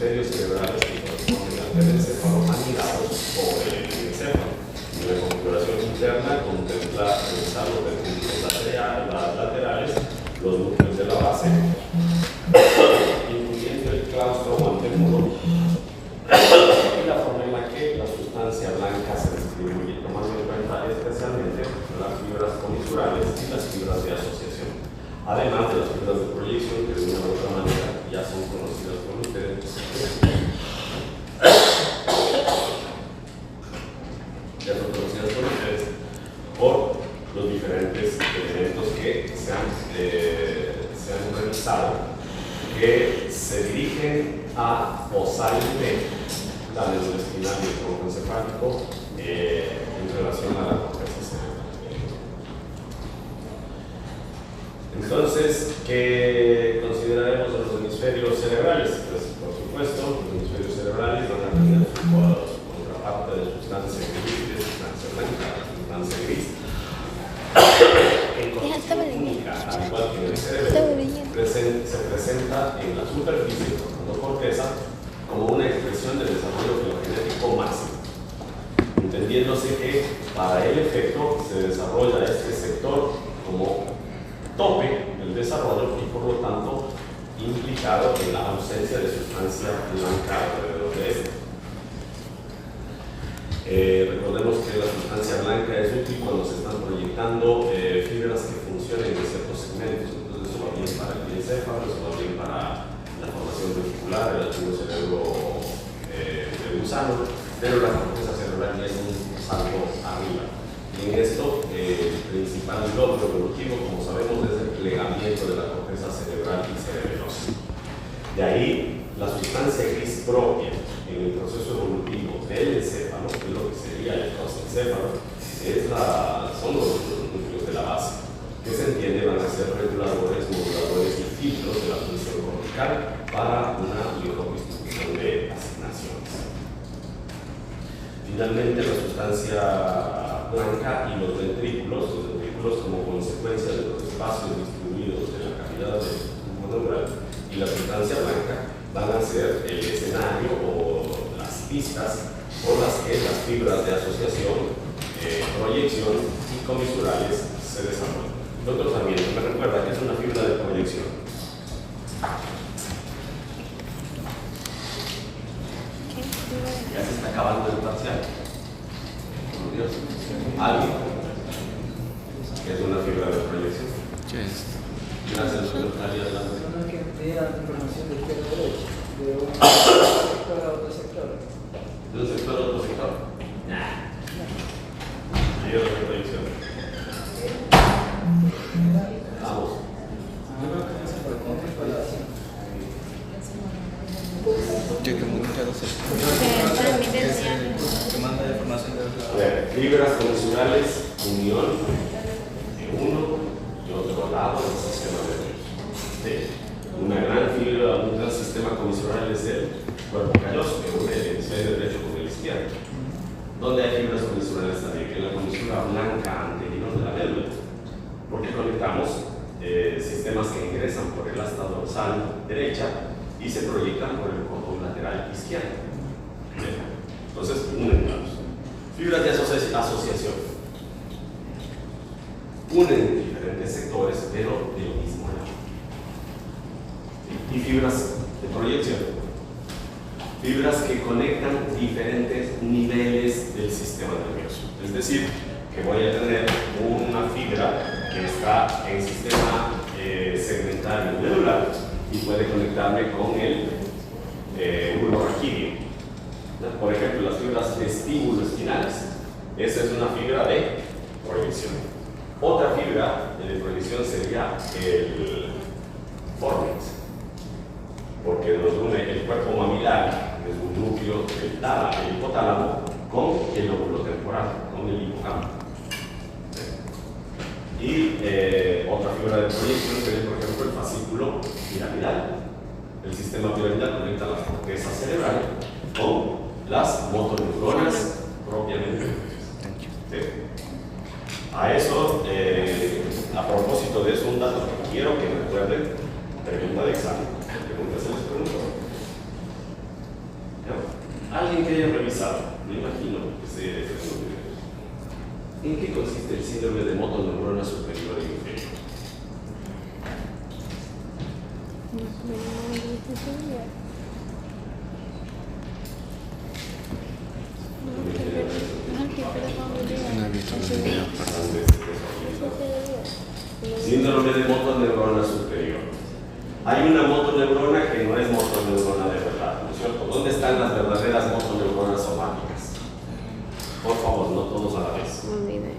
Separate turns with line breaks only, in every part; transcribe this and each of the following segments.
hemisferios cerebrales que corresponden al telencéfalo anidados sobre el encéfalo. La configuración interna contempla realizar los ventrículos laterales, los núcleos de la base, incluyendo el claustro o antemuro, y la forma en la que la sustancia blanca se distribuye, tomando en cuenta especialmente las fibras comisurales y las fibras de asociación, además de las fibras de proyección que de una u otra manera ya son conocidas por ustedes. Por los diferentes elementos que se han revisado, que se dirigen a o salen de la médula espinal y el tronco encefálico en relación a la corteza cerebral. Entonces, ¿qué consideraremos de los hemisferios cerebrales? Pues, por supuesto, los hemisferios cerebrales van a tener su contraparte de sustancia gris y de sustancia blanca. Sustancia gris, en condición única, al igual que en el cerebro, se presenta en la superficie, la corteza, como una expresión del desarrollo filogenético máximo, entendiéndose que para el efecto se desarrolla este sector como tope del desarrollo y por lo tanto implicado en la ausencia de sustancia blanca alrededor de este. Recordemos que la sustancia blanca es útil cuando se están proyectando fibras que funcionen en ciertos segmentos. Entonces eso va bien para el encéfalo, eso va bien para la formación reticular, el antiguo cerebro del gusano, pero la corteza cerebral ya es un salto arriba. Y en esto el principal logro evolutivo, como sabemos, es el plegamiento de la corteza cerebral y cerebelosa. De ahí la sustancia gris propia en el proceso evolutivo del encéfalo, que es lo que sería el prosencéfalo, son los núcleos de la base, que se entiende van a ser reguladores, moduladores y filtros de la función cortical para una mejor distribución de asignaciones. Finalmente, la sustancia blanca y los ventrículos como consecuencia de los espacios distribuidos de la cavidad del tubo neural y la sustancia blanca van a ser el escenario o las pistas por las que las fibras de asociación, proyección y comisurales se desarrollan. El otro también me recuerda que es una fibra de proyección. Ya se está acabando el parcial. Por Dios. ¿Alguien? ¿Qué es una fibra de proyección?
¿Qué es?
Gracias, doctor Arias.
Una que envía información de izquierda a derecha, de un sector a otro sector.
¿De un sector a otro sector? Hay otra proyección. Vamos.
Yo que mucho no sé. Que manda información de
A ver, fibras comisurales, unión de uno y otro lado del sistema nervioso. Una gran fibra, un gran sistema comisural es el cuerpo calloso, que une el hemisferio derecho con el izquierdo. ¿Dónde hay fibras comisurales también? En la comisura blanca anterior de la médula, porque conectamos sistemas que ingresan por el asta dorsal derecha y se proyectan por el cordón lateral izquierdo. Entonces, unen lados. Fibras de asociación. Unen diferentes sectores, pero del mismo lado. Y fibras de proyección. Fibras que conectan diferentes niveles del sistema nervioso. Es decir, que voy a tener una fibra que está en sistema segmentario medular y puede conectarme con el bulbo raquídeo. Por ejemplo, las fibras vestíbulo-espinales. Esa es una fibra de proyección. Otra fibra de proyección sería el fornix, porque nos une el cuerpo mamilar, que es un núcleo del hipotálamo, con el lóbulo temporal, con el hipocampo. Y otra fibra de proyección sería, por ejemplo, el fascículo piramidal. El sistema piramidal conecta la corteza cerebral con las motoneuronas propiamente. ¿Sí? A eso, a propósito de eso, un dato que quiero que recuerden, pregunta de examen. Pregunta se les preguntó. Alguien que haya revisado, me imagino que se ¿en qué consiste el síndrome de motoneurona superior e inferior?
No he visto los videos, perdón.
Síndrome de motoneurona superior. Hay una motoneurona que no es motoneurona de verdad, ¿no es cierto? ¿Dónde están las verdaderas motoneuronas somáticas? Por favor, no todos a la vez.
No olvidé.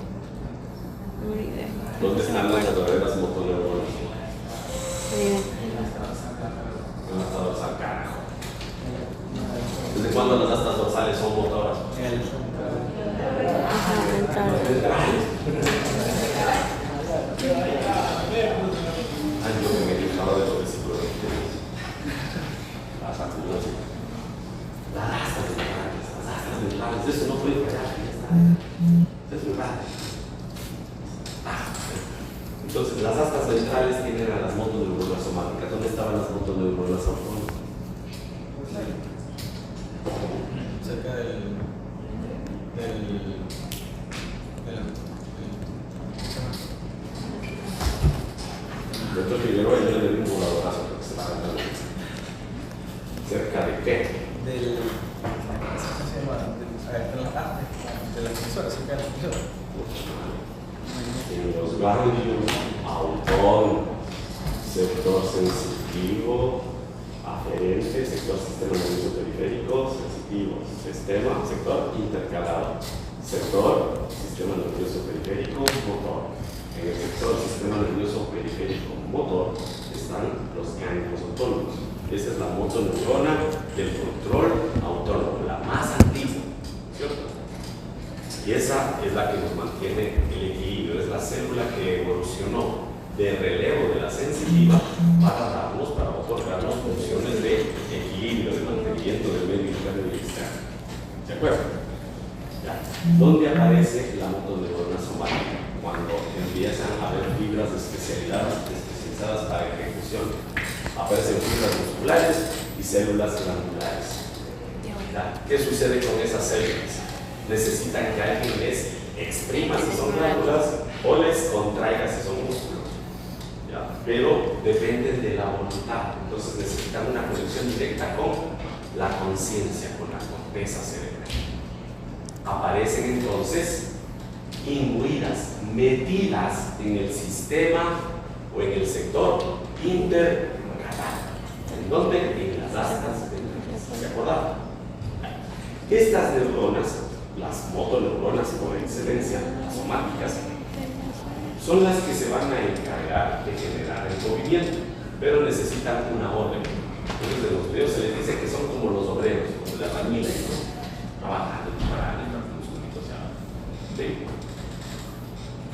¿Dónde están las verdaderas motoneuronas?
Olvidé.
En las dorsal, carajo. ¿Desde cuándo las astas dorsales son motoras?
Ajá, entraron.
Ay, yo que me quejaba de los versículos de las acumulaciones. Las astas ventrales, eso no puede fallar. Es verdad. Entonces, las astas ventrales tienen a las motoneuronas somáticas. ¿Dónde estaban las motoneuronas autónomas?
Cerca del
Doctor Figueroa, yo le di un voladorazo porque se va a dar ¿cerca de qué?
¿cómo se llama? De la expresora, cerca de la expresora.
En los ganglios autónomos, sector sensitivo, aferente, sector sistema nervioso periférico, sensitivo, sector intercalado, sector sistema nervioso periférico, motor. En el sector sistema nervioso periférico motor están los ganglios autónomos. Esa es la motoneurona del control autónomo, la más antigua, ¿cierto? Y esa es la que nos mantiene el equilibrio, es la célula que evolucionó de relevo de la sensitiva para otorgarnos funciones de equilibrio, de mantenimiento del medio interno y externo. ¿De acuerdo? Ya. ¿Dónde aparece la motoneurona somática? Cuando empiezan a haber fibras especializadas para ejecución. Aparecen fibras musculares y células glandulares. ¿Qué sucede con esas células? Necesitan que alguien les exprima si son glándulas o les contraiga si son músculos. ¿Ya? Pero dependen de la voluntad. Entonces necesitan una conexión directa con la conciencia, con la corteza cerebral. Aparecen entonces imbuidas, metidas en el sistema o en el sector intercalar. ¿En dónde? En las astas ventrales. ¿Se acordaron? Estas neuronas, las motoneuronas por excelencia, las somáticas, son las que se van a encargar de generar el movimiento, pero necesitan una orden. Entonces, en los videos se les dice que son como los obreros, como la familia, ¿no? Trabajando, disparando, ¿sí?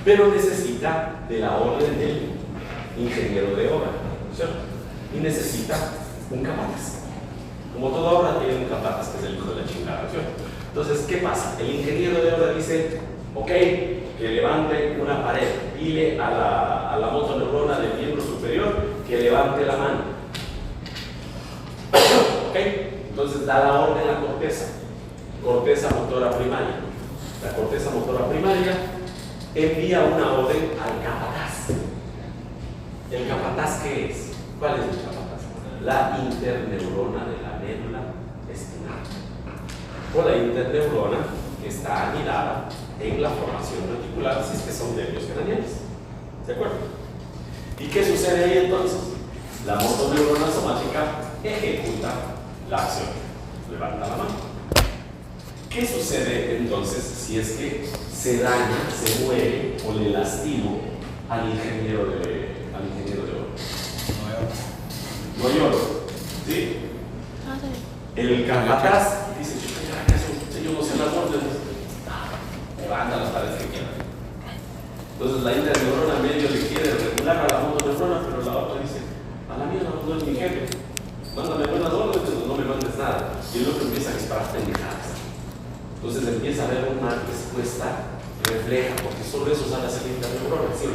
Pero necesita de la orden del ingeniero de obra, ¿cierto? Y necesita un capataz. Como toda obra tiene un capataz que es el hijo de la chingada, ¿cierto? Entonces, ¿qué pasa? El ingeniero de obra dice, ok, que levante una pared, dile a la motoneurona del miembro superior que levante la mano. ¿Ok? Entonces da la orden a la corteza motora primaria. La corteza motora primaria envía una orden al capataz. ¿El capataz qué es? ¿Cuál es el capataz? La interneurona de la médula espinal. O la interneurona que está anidada en la formación reticular, si es que son nervios craneales. ¿De acuerdo? ¿Y qué sucede ahí entonces? La motoneurona somática ejecuta la acción. Levanta la mano. ¿Qué sucede entonces si es que se daña, se muere o le lastimo al ingeniero de obra? No lloro. ¿Sí? El capataz dice, yo no sé las órdenes. Levanta las paredes que quieran. Entonces la interneurona medio le quiere regular a la motoneurona, pero la otra dice, a la mierda no es mi jefe. Mándame buenas órdenes, pero no me mandes nada. Y el otro empieza a disparar pendejadas. Entonces empieza a haber una respuesta refleja, porque solo eso sabe hacer la interneurona, ¿sí?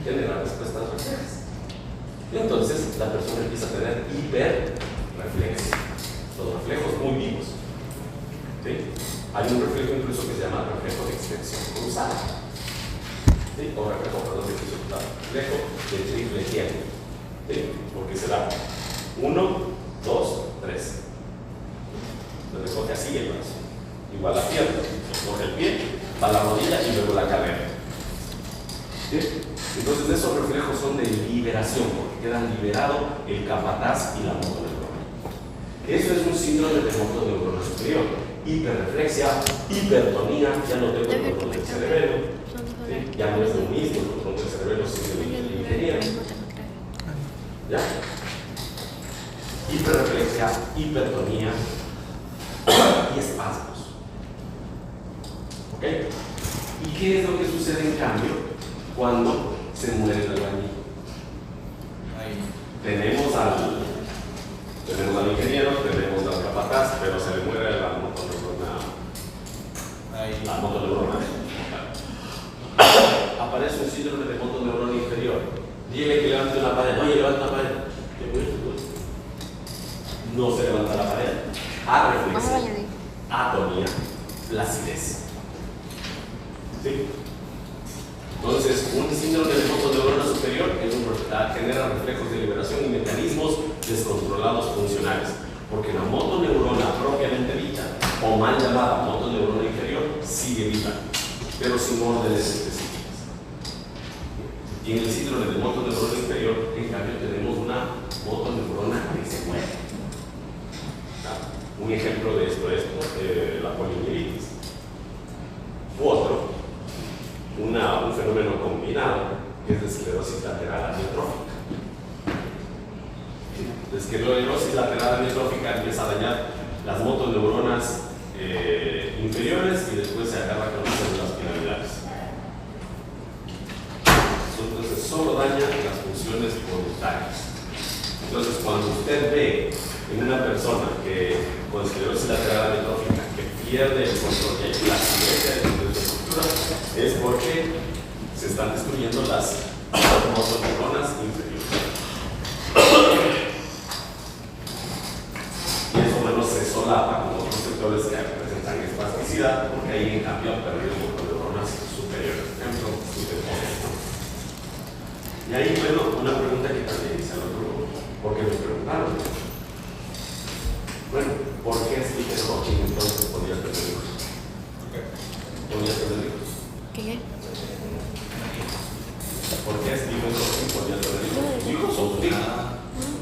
Tiene las respuestas reflejas. Y entonces la persona empieza a tener hiperreflexos, los reflejos muy vivos. ¿Sí? Hay un reflejo incluso que se llama reflejo de extensión cruzada. ¿Sí? O reflejo, perdón, de extensión cruzada. Reflejo de triple tiempo. ¿Sí? Porque se da 1, 2, 3. Se recoge así el brazo. Igual la pierna. Se coge el pie, va la rodilla y luego la cadera. ¿Sí? Entonces esos reflejos son de liberación, porque quedan liberado el capataz y la motoneurona. Eso es un síndrome de motoneurona superior. Hiperreflexia, hipertonía, ya no tengo el control del cerebelo, ¿sí? Ya no es lo mismo el control del cerebelo, sino el ingeniero. ¿Ya? Hiperreflexia, hipertonía y espasmos. ¿Ok? ¿Y qué es lo que sucede en cambio cuando se muere el albañil? Tenemos al ingeniero, tenemos al capataz, pero se le muere la motoneurona. La motoneurona. Aparece un síndrome de motoneurona inferior. Dile que levante una pared. Oye, levanta la pared. No se levanta la pared. Arreflexia, atonía, flacidez. ¿Sí? Entonces, un síndrome de motoneurona superior genera reflejos de liberación y mecanismos descontrolados funcionales, porque la motoneurona propiamente dicha, o mal llamada motoneurona inferior, sigue viva, pero sin órdenes específicas. Y en el síndrome de motoneurona inferior, en cambio, tenemos una motoneurona que se mueve. Un ejemplo de esto es la poliomielitis. Otro, un fenómeno combinado, que es la esclerosis lateral amiotrófica. La esclerosis lateral amiotrófica empieza a dañar las motoneuronas inferiores y después se agarra con las células piramidales. Entonces, solo daña las funciones voluntarias. Entonces, cuando usted ve en una persona que con esclerosis lateral amiotrófica que pierde el control y la simetría de su estructura, es porque se están destruyendo las motoneuronas inferiores. Y eso menos se solapa con otros sectores que presentan espasticidad, porque ahí en cambio han perdido motoneuronas superiores. Por ejemplo, y ahí, bueno, una pregunta que también hice al otro, porque me preguntaron. Bueno, ¿por qué Stephen Hawking entonces podía tener hijos? ¿Podía tener hijos?
¿Qué?
¿Por qué Stephen Hawking podía tener hijos? Sus hijos son sus hijos.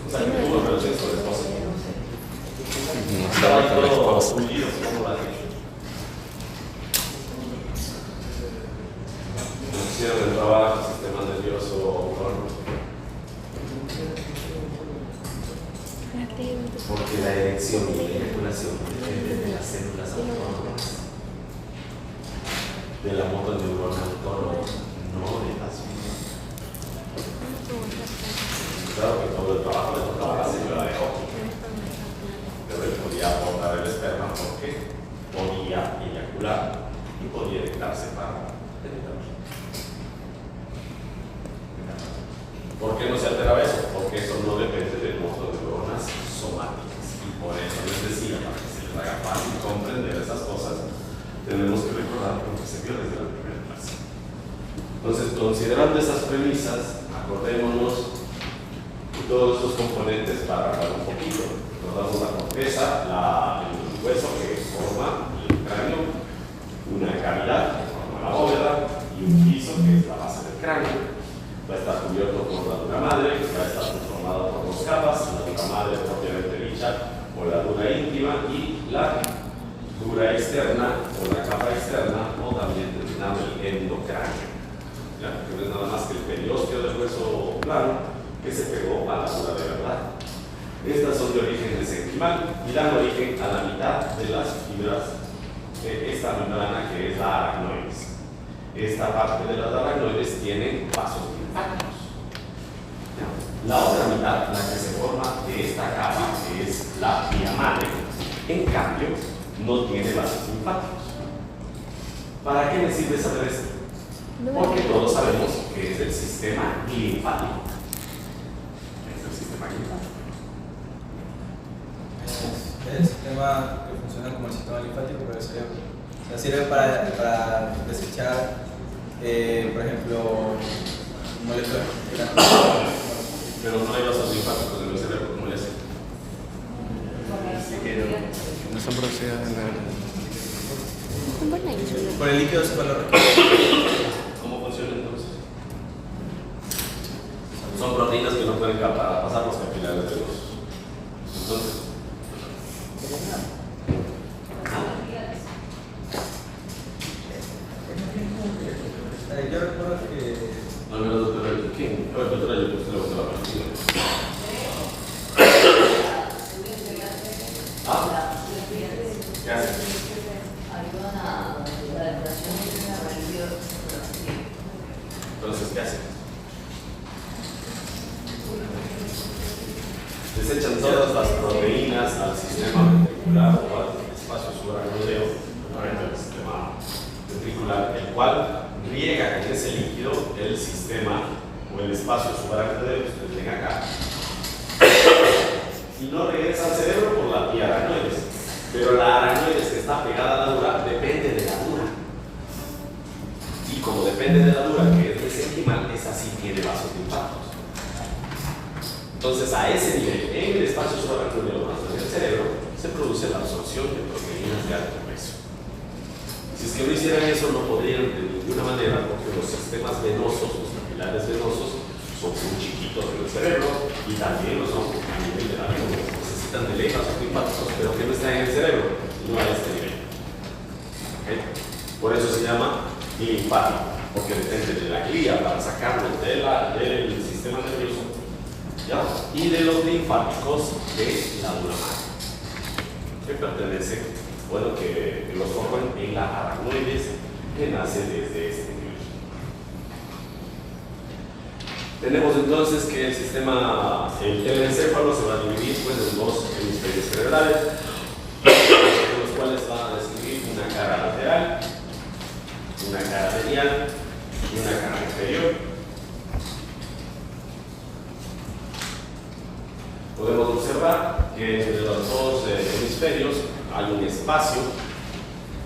O sea, que tuvo relaciones con la esposa. Estaba ahí todo hundido, como lo ha dicho. Hicieron el trabajo, sistema nervioso autónomo. Porque la erección y la eyaculación dependen de las células autónomas, de la motoneurona autónoma, no de las mismas. Claro que todo el trabajo le tocaba a la señora de Hawking, pero él podía aportar el esperma porque podía eyacular y podía erectarse para penetrar. ¿Por qué no se alteraba eso? Porque eso no depende de motoneuronas somáticas. Y por eso les decía, para que se les haga fácil comprender esas cosas, tenemos que recordar lo que se vio desde la primera clase. Entonces, considerando esas premisas, acordémonos de todos estos componentes para hablar un poquito. Nos damos la corteza, el hueso que forma el cráneo, una cavidad que forma la bóveda y un piso que es la base del cráneo. Va a estar cubierto por la dura madre, que va a estar conformada por dos capas, la dura madre propiamente dicha, o la dura íntima, y la dura externa, o la capa externa, o también denominado el endocráneo. ¿Ya? Que no es nada más que el periósteo del hueso plano que se pegó a la dura de verdad. Estas son de origen mesenquimal y dan origen a la mitad de las fibras de esta membrana que es la aracnoides. Esta parte de las aracnoides tiene vasos linfáticos. La otra mitad, la que se forma de esta capa, que es la vía madre, en cambio, no tiene vasos linfáticos. ¿Para qué me sirve saber esto? Porque todos sabemos que es el sistema linfático. Es el sistema linfático.
el sistema que funciona como el sistema linfático para el cerebro. O sea, sirve para desechar, por ejemplo, moléculas.
Pero no hay vasos linfáticos en el cerebro, ¿cómo le hacen?
No son producidas en el...
Bueno,
Por el líquido cefalorraquídeo.
¿Cómo funciona entonces? Son proteínas que no pueden pasar los capilares de los. Entonces.
Yo recuerdo que...
No me lo doctora King. A ver, doctora, yo usted lo va a partir. ¿Ah? ¿Qué hace? Entonces, ¿qué hace? Desechan todas las proteínas al sistema ventricular o al espacio subaracnoideo, al sistema ventricular, el cual riega con ese líquido el sistema o el espacio subaracnoideo que usted tenga acá y no regresa al cerebro por la vía aracnoides, pero la aracnoides que está pegada a la dura depende de la dura. Y como depende de la dura, que es mesenquimal, esa sí tiene vasos linfáticos. Entonces, a ese nivel, en el espacio subaracnoideo del cerebro, se produce la absorción de proteínas de alto peso. Si es que no hicieran eso, no podrían de ninguna manera, porque los sistemas venosos, los capilares venosos, son muy chiquitos en el cerebro y también lo son a nivel de la lengua. Necesitan de ley vasos linfáticos, pero que no están en el cerebro, no a este nivel. ¿Okay? Por eso se llama linfático, porque depende de la glía para sacarlo del sistema nervioso, ¿ya? Y de los linfáticos de la dura madre, que pertenece, bueno, que los forman en la aracnoides que nace desde este nivel. Tenemos entonces que el sistema, el telencéfalo se va a dividir pues, en dos hemisferios cerebrales, en los cuales van a describir una cara lateral, una cara medial y una cara inferior. Podemos observar que entre los dos hemisferios hay un espacio,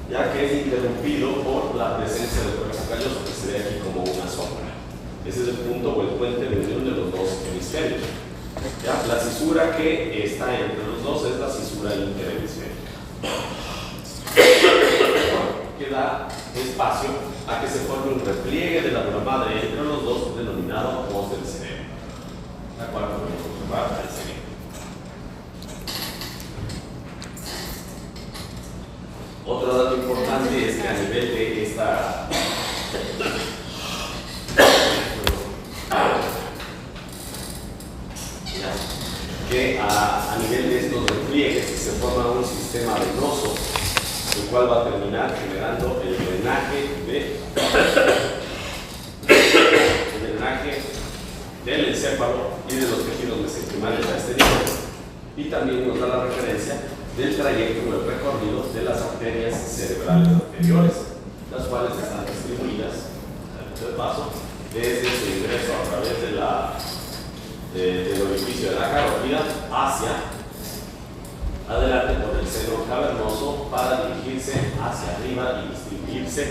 ya que es interrumpido por la presencia del cuerpo calloso, que se ve aquí como una sombra. Ese es el punto o el puente de unión de los dos hemisferios. ¿Ya? La cisura que está entre los dos es la cisura interhemisférica, que da espacio a que se forme un repliegue de la dura madre entre los dos, denominado voz del cerebro, la cual podemos observar al seguir. Otro dato importante es que a nivel de esta a nivel de estos repliegues se forma un sistema venoso, el cual va a terminar generando el drenaje del encéfalo y de los tejidos mesenquimales a este nivel, y también nos da la referencia del trayecto o el recorrido de las arterias cerebrales anteriores, las cuales están distribuidas del paso desde su ingreso a través del orificio de la carótida hacia adelante por el seno cavernoso para dirigirse hacia arriba y distribuirse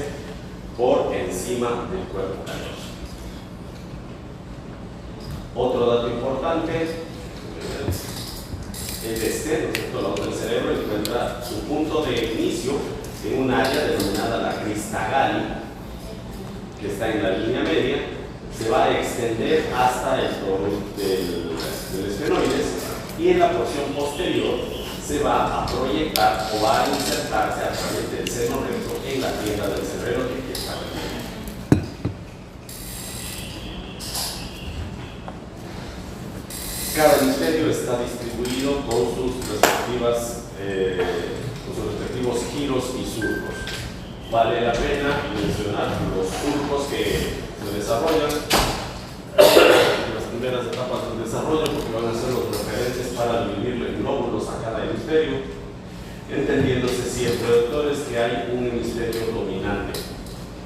por encima del cuerpo calloso. Otro dato importante, el esteno, el lado del cerebro, encuentra su punto de inicio en un área denominada la crista Galli, que está en la línea media, se va a extender hasta el toro del esfenoides, y en la porción posterior se va a proyectar o va a insertarse a través del seno recto en la tienda del cerebro que aquí está referida. Cada hemisferio está distribuido con sus respectivos giros y surcos. Vale la pena mencionar los surcos que se desarrollan en las primeras etapas del desarrollo, porque van a ser los referentes para dividirlo en glóbulos a cada hemisferio, entendiéndose siempre, doctores, que hay un hemisferio dominante.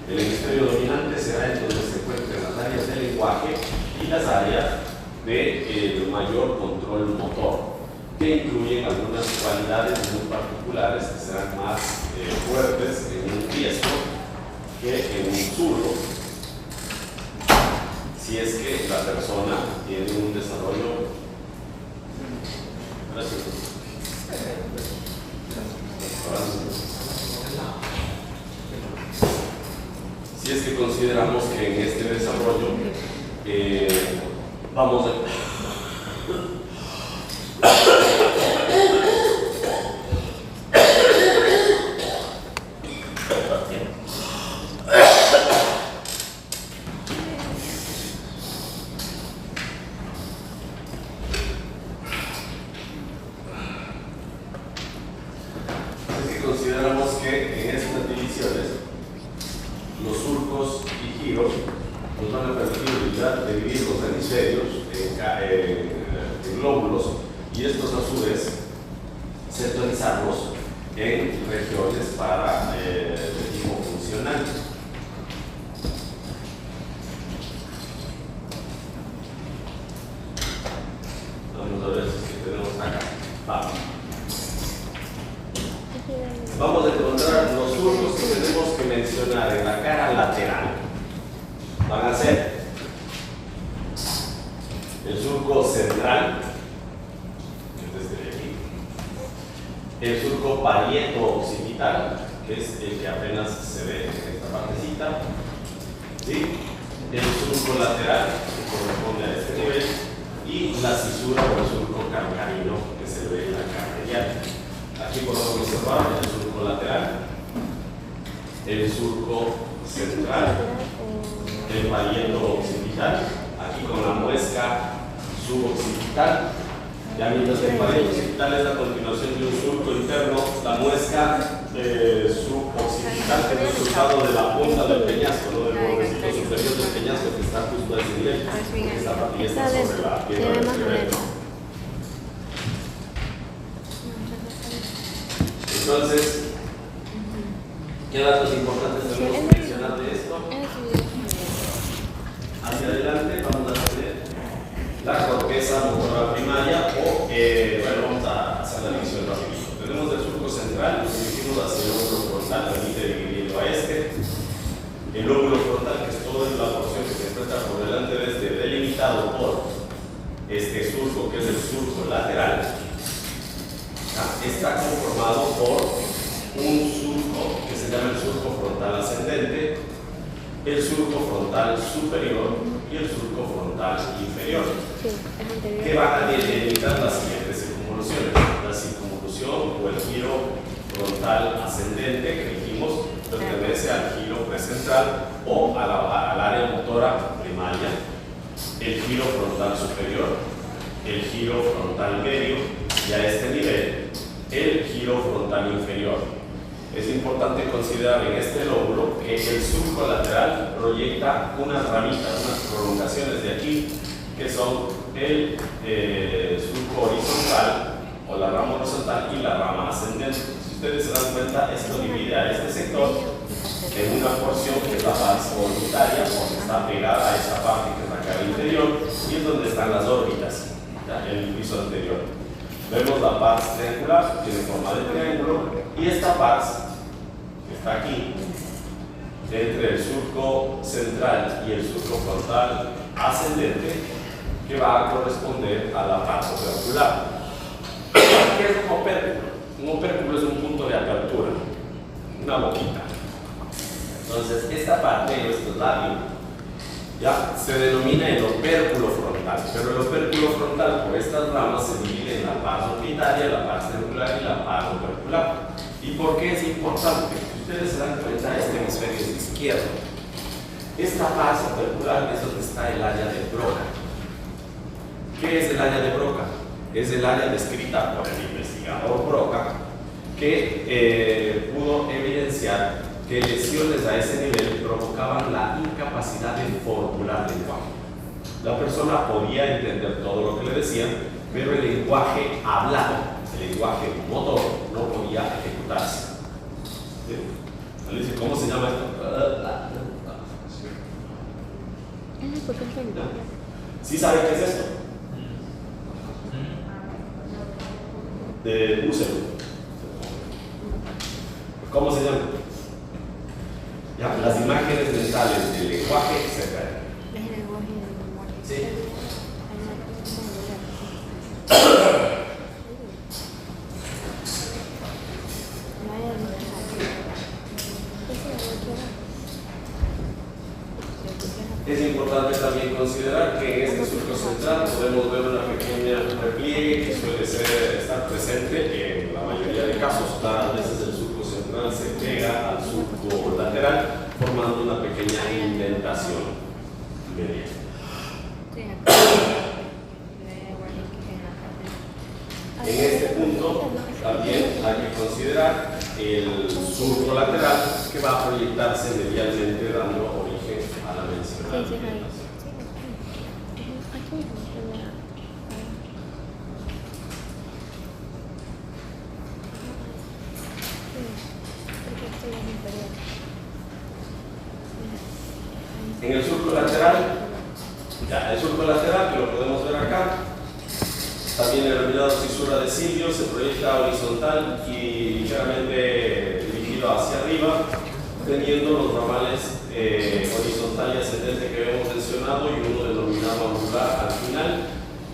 El hemisferio dominante será en donde se encuentran las áreas del lenguaje y las áreas de mayor control motor. que incluyen algunas cualidades muy particulares que serán más fuertes en un diestro que en un zurdo, si es que la persona tiene un desarrollo. Gracias. Si es que consideramos que en este desarrollo vamos a consideramos que en estas divisiones los surcos y giros nos van a permitir dividir los hemisferios en glóbulos y estos a su vez sectorizarlos en regiones para de tipo funcional. Vamos a ver si tenemos acá. Vamos a encontrar los surcos que tenemos que mencionar en la cara lateral. Van a ser el surco central, que es desde aquí, el surco parieto-occipital, que es el que apenas se ve en esta partecita, ¿sí? El surco lateral, que corresponde a este nivel, y la cisura o el surco calcarino, que se ve en la cara medial. Aquí podemos observar el surco lateral, el surco central, el parieto occipital, aquí con la muesca suboccipital. Ya mientras que el parieto occipital es la continuación de un surco interno, la muesca suboccipital es el resultado de la punta del peñasco, ¿no? Del bordecito superior del peñasco que está justo a ese nivel. Esta partida está sobre la pierna del cerebro. Entonces, ¿qué datos importantes tenemos que mencionar de esto? Hacia adelante vamos a tener la corteza motora primaria o, bueno, vamos a hacer la división rapidito. Tenemos el surco central, nos dirigimos hacia el lóbulo frontal, permite dividirlo a este. El lóbulo frontal, que es toda la porción que se encuentra por delante de este, delimitado por este surco, que es el surco lateral. Está conformado por un surco que se llama el surco frontal ascendente, el surco frontal superior y el surco frontal inferior, que van a delimitar las siguientes circunvoluciones: la circunvolución o el giro frontal ascendente, que dijimos pertenece al giro precentral o al área motora primaria, el giro frontal superior, el giro frontal medio y a este nivel el giro frontal inferior. Es importante considerar en este lóbulo que el surco lateral proyecta unas ramitas, unas prolongaciones de aquí, que son el surco horizontal o la rama horizontal y la rama ascendente. Si ustedes se dan cuenta, esto divide a este sector en una porción que es la parte orbitaria, porque está pegada a esta parte que es la cara interior, y es donde están las órbitas, el piso anterior. Vemos la pars triangular, tiene forma de triángulo, y esta pars, que está aquí, entre el surco central y el surco frontal ascendente, que va a corresponder a la parte opercular. ¿Qué es un opérculo? Un opérculo es un punto de apertura, una boquita. Entonces, esta parte de nuestro labio ya se denomina el opérculo frontal, pero el opérculo frontal por estas ramas se divide en la pars orbitaria, la pars triangular y la pars opercular. ¿Y por qué es importante? Si ustedes se dan cuenta, este hemisferio es izquierdo. Esta pars opercular es donde está el área de Broca. ¿Qué es el área de Broca? Es el área descrita por el investigador Broca, que pudo evidenciar que lesiones a ese nivel provocaban la incapacidad de formular lenguaje. La persona podía entender todo lo que le decían, pero el lenguaje hablado, el lenguaje motor, no podía ejecutarse. ¿Sí? ¿Cómo se llama esto? ¿Sí saben qué es esto? de un segundo. ¿Cómo se llama? Ya, las imágenes mentales del lenguaje se caen. Sí. Es importante también considerar que en este surco central podemos ver una pequeña repliegue que suele estar presente en la mayoría de casos. A veces el surco central se pega al surco lateral formando una pequeña indentación media. En este punto también hay que considerar el surco lateral que va a proyectarse medialmente dando origen a la mencionada indentación. En el surco lateral, ya el surco lateral que lo podemos ver acá, también denominado fisura de cilio, se proyecta horizontal y ligeramente dirigido hacia arriba, teniendo los ramales horizontal y ascendente que habíamos mencionado y uno denominado angular al final,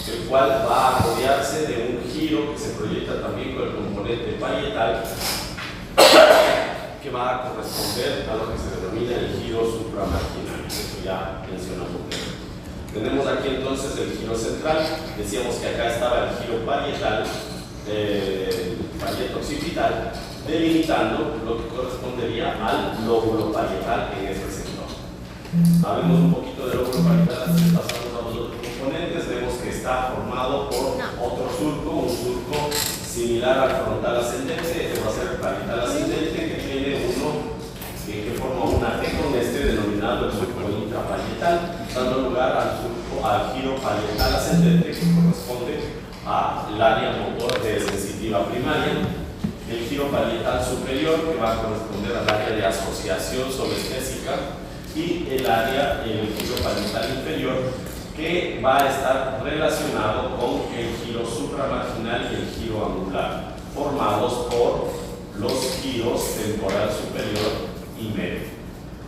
el cual va a rodearse de un giro que se proyecta también con el componente parietal, que va a corresponder a lo que se denomina el giro supramarginal. Eso ya mencionamos. Tenemos aquí entonces el giro central. Decíamos que acá estaba el giro parietal, parieto occipital, delimitando lo que correspondería al lóbulo parietal en este sector. Hablemos un poquito del lóbulo parietal antes de pasar a los otros componentes. Vemos que está formado por otro surco, un surco similar al frontal ascendente. Este va a ser el parietal ascendente, que tiene uno que forma una T con este denominado el surco intraparietal, dando lugar al giro parietal ascendente, que corresponde al área motor sensitiva primaria, el giro parietal superior, que va a corresponder al área de asociación sobestésica, y el giro parietal inferior, que va a estar relacionado con el giro supramarginal y el giro angular, formados por los giros temporal superior y medio.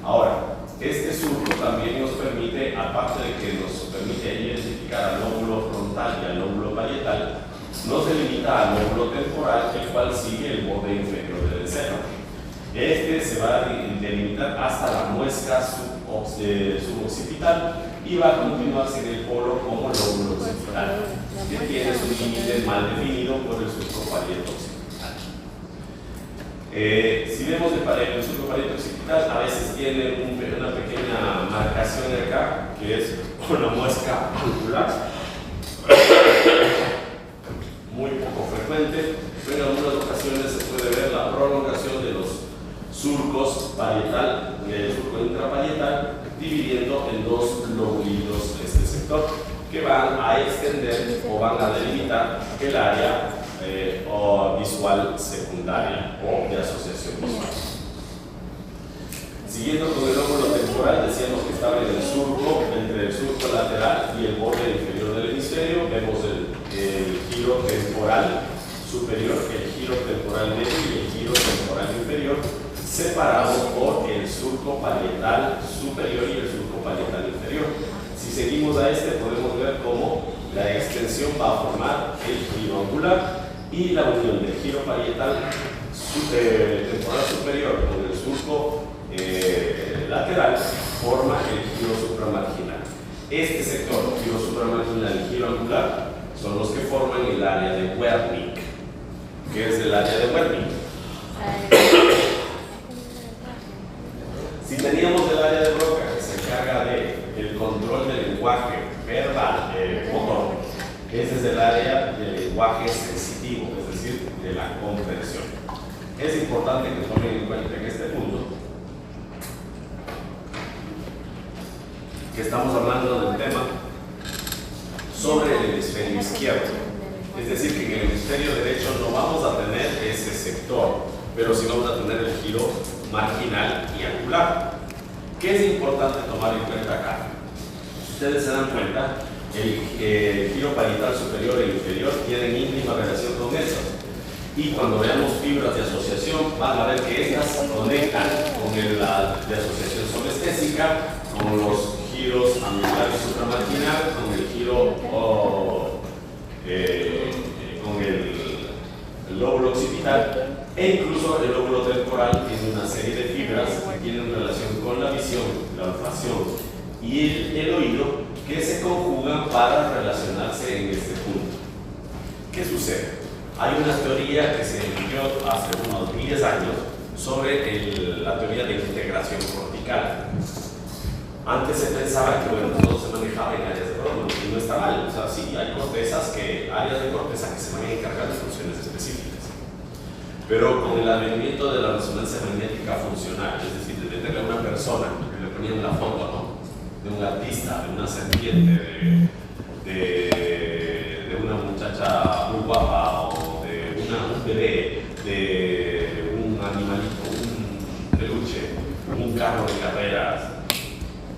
Ahora, este surco también nos permite, aparte de que nos permite identificar al lóbulo frontal y al lóbulo parietal, nos delimita al lóbulo temporal, el cual sigue el borde inferior del encéfalo. Este se va a delimitar hasta la muesca suboccipital y va a continuarse en el polo como lóbulo occipital, que tiene su límite mal definido por el surco parieto occipital. Si vemos el surco parieto occipital, a veces tiene una pequeña marcación acá, que es una muesca angular, muy poco frecuente, pero en algunas ocasiones se puede ver la prolongación de los surcos parietal, el surco intraparietal, dividiendo en dos lobulitos de este sector, que van a extender o van a delimitar el área o visual secundaria o de asociación visual. Siguiendo con el lóbulo temporal, decíamos que estaba en el surco, entre el surco lateral y el borde inferior del hemisferio. Vemos el giro temporal superior, el giro temporal medio y el giro temporal inferior, separados por el surco parietal superior y el surco parietal inferior. Si seguimos a este, podemos ver cómo la extensión va a formar el giro angular y la unión del giro parietal temporal superior con el surco lateral forma el giro supramarginal. Este sector, giro supramarginal y giro angular, son los que forman el área de Wernicke. ¿Qué es el área de Wernicke? Si teníamos el área de Broca, que se encarga del control del lenguaje verbal, motor, ese es el área del lenguaje sensitivo, es decir, de la comprensión. Es importante que tomen en cuenta en este punto que estamos hablando del tema sobre el hemisferio izquierdo. Es decir, que en el hemisferio derecho no vamos a tener ese sector, pero sí vamos a tener el giro marginal y angular. ¿Qué es importante tomar en cuenta acá? Si ustedes se dan cuenta, el giro parietal superior e inferior tienen íntima relación con eso. Y cuando veamos fibras de asociación, van a ver que estas conectan con la de asociación somestésica, con los giros anular y supramarginal, con el giro con el lóbulo occipital, e incluso el lóbulo temporal tiene una serie de fibras que tienen relación con la visión, la olfacción y el oído, que se conjugan para relacionarse en este punto. ¿Qué sucede? Hay una teoría que se emitió hace unos 10 años sobre la teoría de integración cortical. Antes se pensaba que todo se manejaba en áreas de Brodmann y no está mal. O sea, sí, hay áreas de corteza que se van a encargar de funciones específicas. Pero con el advenimiento de la resonancia magnética funcional, es decir, de meterle a una persona, que le ponían la foto, ¿no?, de un artista, de una serpiente, de una muchacha muy guapa, o de un bebé, de un animalito, un peluche, un carro de carreras,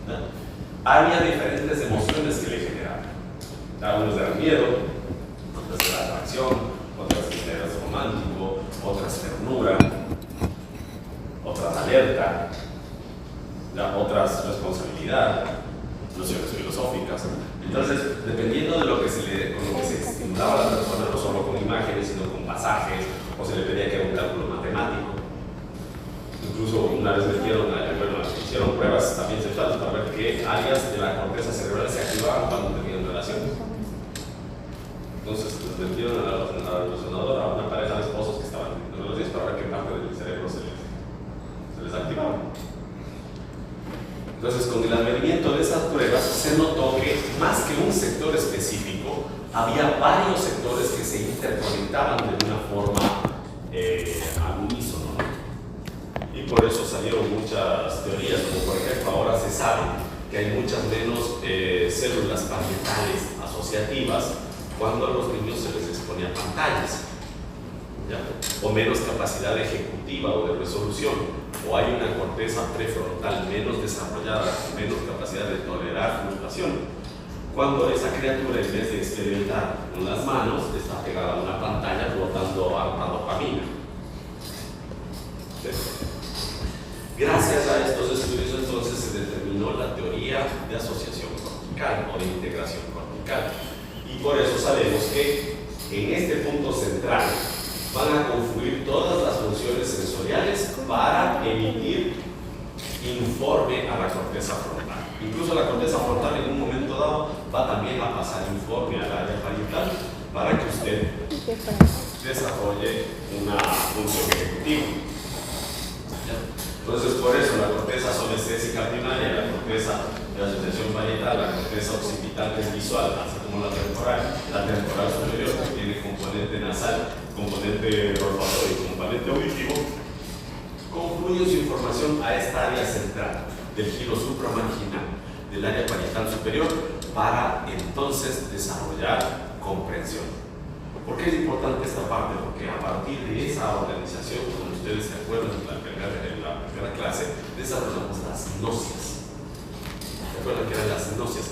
¿no? Había diferentes emociones que le generaban. Algunos eran miedo, otras eran atracción, otras eran romántico, otras ternura, otras alerta, otras responsabilidad, nociones filosóficas. Entonces, dependiendo de con lo que se estimulaba a la persona, no solo con imágenes, sino con pasajes, o se le pedía que era un cálculo matemático. Incluso una vez hicieron pruebas también sexuales para ver qué áreas de la corteza cerebral se activaban cuando tenían relaciones. Entonces, les metieron a la resonadora a una pareja de esposos que estaban teniendo relaciones para ver qué parte del cerebro se les activaba. Entonces, con el advenimiento de esas pruebas, se notó que más que un sector específico, había varios sectores que se interconectaban de una forma al unísono, ¿no? Y por eso salieron muchas teorías, como por ejemplo, ahora se sabe que hay muchas menos células parietales asociativas cuando a los niños se les expone a pantallas, ¿ya?, o menos capacidad ejecutiva o de resolución, o hay una corteza prefrontal menos desarrollada, menos capacidad de tolerar frustración, cuando esa criatura, en vez de experimentar con las manos, está pegada a una pantalla botando harta dopamina. ¿Sí? Gracias a estos estudios, entonces, se determinó la teoría de asociación cortical o de integración cortical, y por eso sabemos que en este punto central van a confluir todas las funciones sensoriales para emitir informe a la corteza frontal. Incluso la corteza frontal en un momento dado va también a pasar informe al área parietal para que usted desarrolle una función ejecutiva. Entonces, por eso la corteza somestésica primaria, la corteza de asociación parietal, la corteza occipital que es visual, así como la temporal superior, que tiene componente nasal, componente olfatorio y componente auditivo, confluye su información a esta área central del giro supramarginal del área parietal superior para entonces desarrollar comprensión. ¿Por qué es importante esta parte? Porque a partir de esa organización, como ustedes se acuerdan en la primera clase, desarrollamos las gnosis. ¿Se acuerdan que eran las gnosis?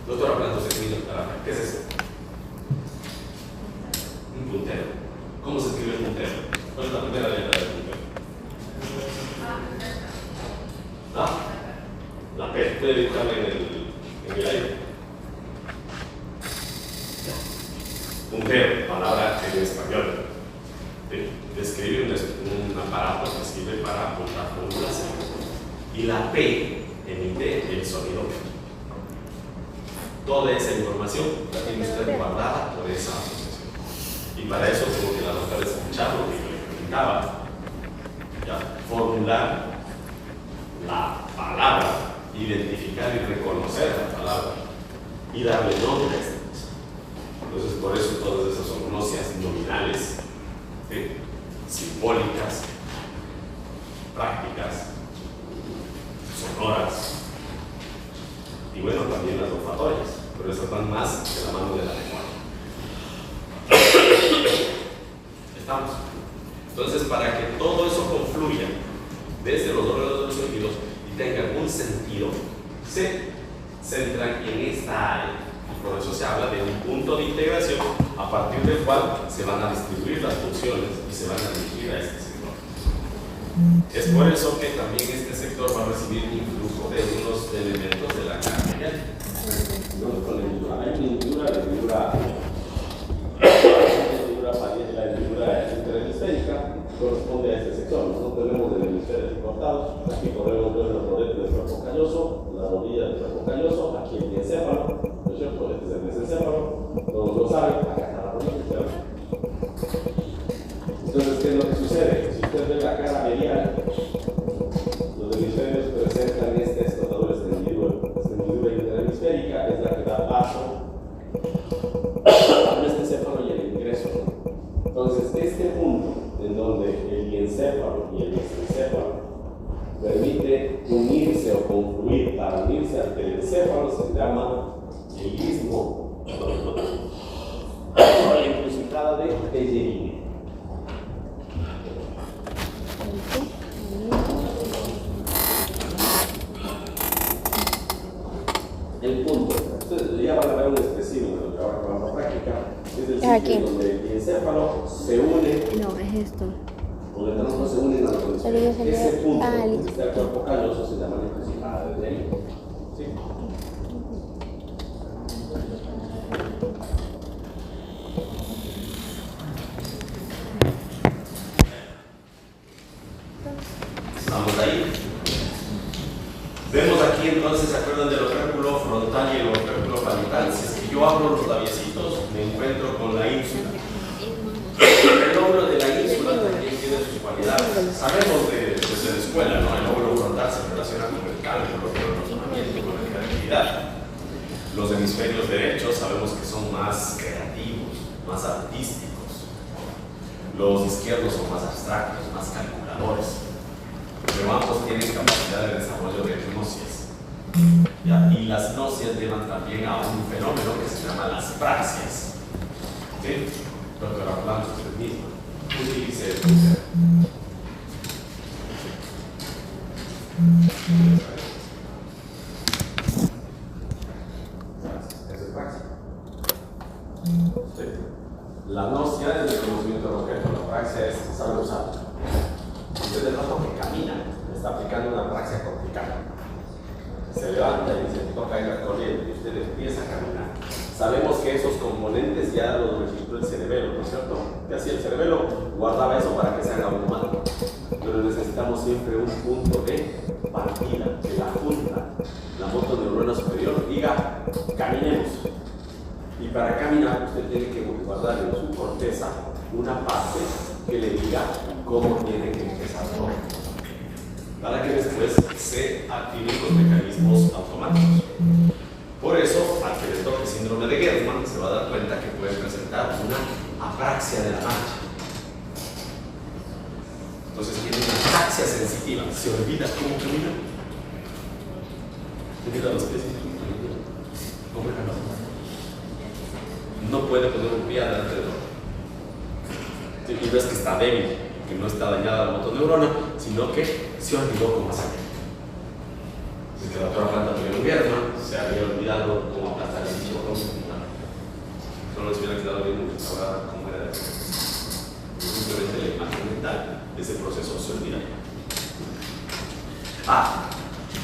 Doctor, hablando de ¿qué es eso? Un puntero. ¿Cómo se escribe el puntero? ¿Cuál es la primera letra del puntero? ¿Ah? La P. Puede dibujarla en el aire. Puntero, palabra en español. Describe un aparato que sirve para apuntar fórmulas. Y la P emite el sonido. Toda esa información la tiene usted guardada por esa asociación. Y para eso tengo que la doctora escuchar lo que yo le comentaba. Formular la palabra, identificar y reconocer la palabra y darle nombre a esta cosa. Entonces, por eso todas esas son gnosias nominales, ¿sí?, simbólicas, prácticas, sonoras y bueno, también las olfatorias, pero esas van más de la mano de la memoria. ¿Estamos? Entonces, para que todo eso confluya desde los órganos de los sentidos y tenga algún sentido, se centran en esta área. Por eso se habla de un punto de integración a partir del cual se van a distribuir las funciones y se van a dirigir a este sector. Es por eso que también este sector va a recibir influjo de unos elementos de la cara medial. No, con la hendidura. Hay una hendidura, la hendidura interhemisférica corresponde a este sector. Nosotros tenemos el hemisferio cortado, aquí podemos ver los rodetes del cuerpo calloso, la rodilla del cuerpo calloso, aquí el diencéfalo, ¿no es cierto? Este es el mesencéfalo, todos lo saben, acá está la rodilla, ¿cierto? Entonces, ¿qué es lo que sucede? Si usted ve la cara medial, los hemisferios presentan esta hendidura interhemisférica, es la que da paso al mesencéfalo y el ingreso. Entonces, este punto en donde el diencéfalo y el mesencéfalo permite unirse o confluir para unirse al telencéfalo se llama el istmo o la encrucijada de Tellerine. El punto, ustedes ya van a ver un específico de lo que ahora con la práctica, es el sitio donde el diencéfalo se une.
No, es esto.
Porque no se unen a los hemisferios. Ese punto donde está el cuerpo calloso se llama la encrucijada de Tellerine. ¿Sí? Estamos ahí. Vemos aquí entonces, ¿se acuerdan del opérculo frontal y el opérculo parital? Si es que yo abro los labiecitos, me encuentro con la ínsula. El lóbulo de la ínsula también tiene sus cualidades. Sabemos desde la escuela, ¿no? El lóbulo frontal se relaciona con el cálculo, con el razonamiento, con la creatividad. Los hemisferios derechos sabemos que son más creativos, más artísticos. Los izquierdos son más abstractos, más calculadores. Pero ambos tienen capacidad de desarrollo de gnosias. ¿Ya? Y las gnosias llevan también a un fenómeno que se llama las praxias. ¿Sí? Doctor hablando usted mismo. Utilice el crucero. Eso es praxia. Sí. La gnosia es el conocimiento del objeto. La praxia es saber usarlo. Usted de rato que camina, está aplicando una praxia cortical. Se levanta y se toca en la corriente y usted empieza a caminar. Sabemos que esos componentes ya los registró el cerebelo, ¿no es cierto? ¿Qué hacía el cerebelo? Guardaba eso para que se haga automático. Pero necesitamos siempre un punto de partida, que la junta, la motoneurona superior, diga, caminemos. Y para caminar usted tiene que guardar en su corteza una parte que le diga cómo tiene que empezar todo, para que después se activen los mecanismos automáticos. Por eso, al que le toque síndrome de Gertmann, se va a dar cuenta que puede presentar una apraxia de la marcha. Entonces tiene una apraxia sensitiva, se olvida cómo caminar. Se olvida los pies y cómo caminar. No puede poner un pie adelante del otro. Y ves que está débil, que no está dañada la motoneurona, sino que se olvidó cómo hacerlo. Es que la doctora Planta tuvieron Gertmann, se había olvidado cómo aplastar el bicho con su mano. Solo les hubiera quedado bien ahora cómo era de hacer. Simplemente la imagen mental de ese proceso se olvida.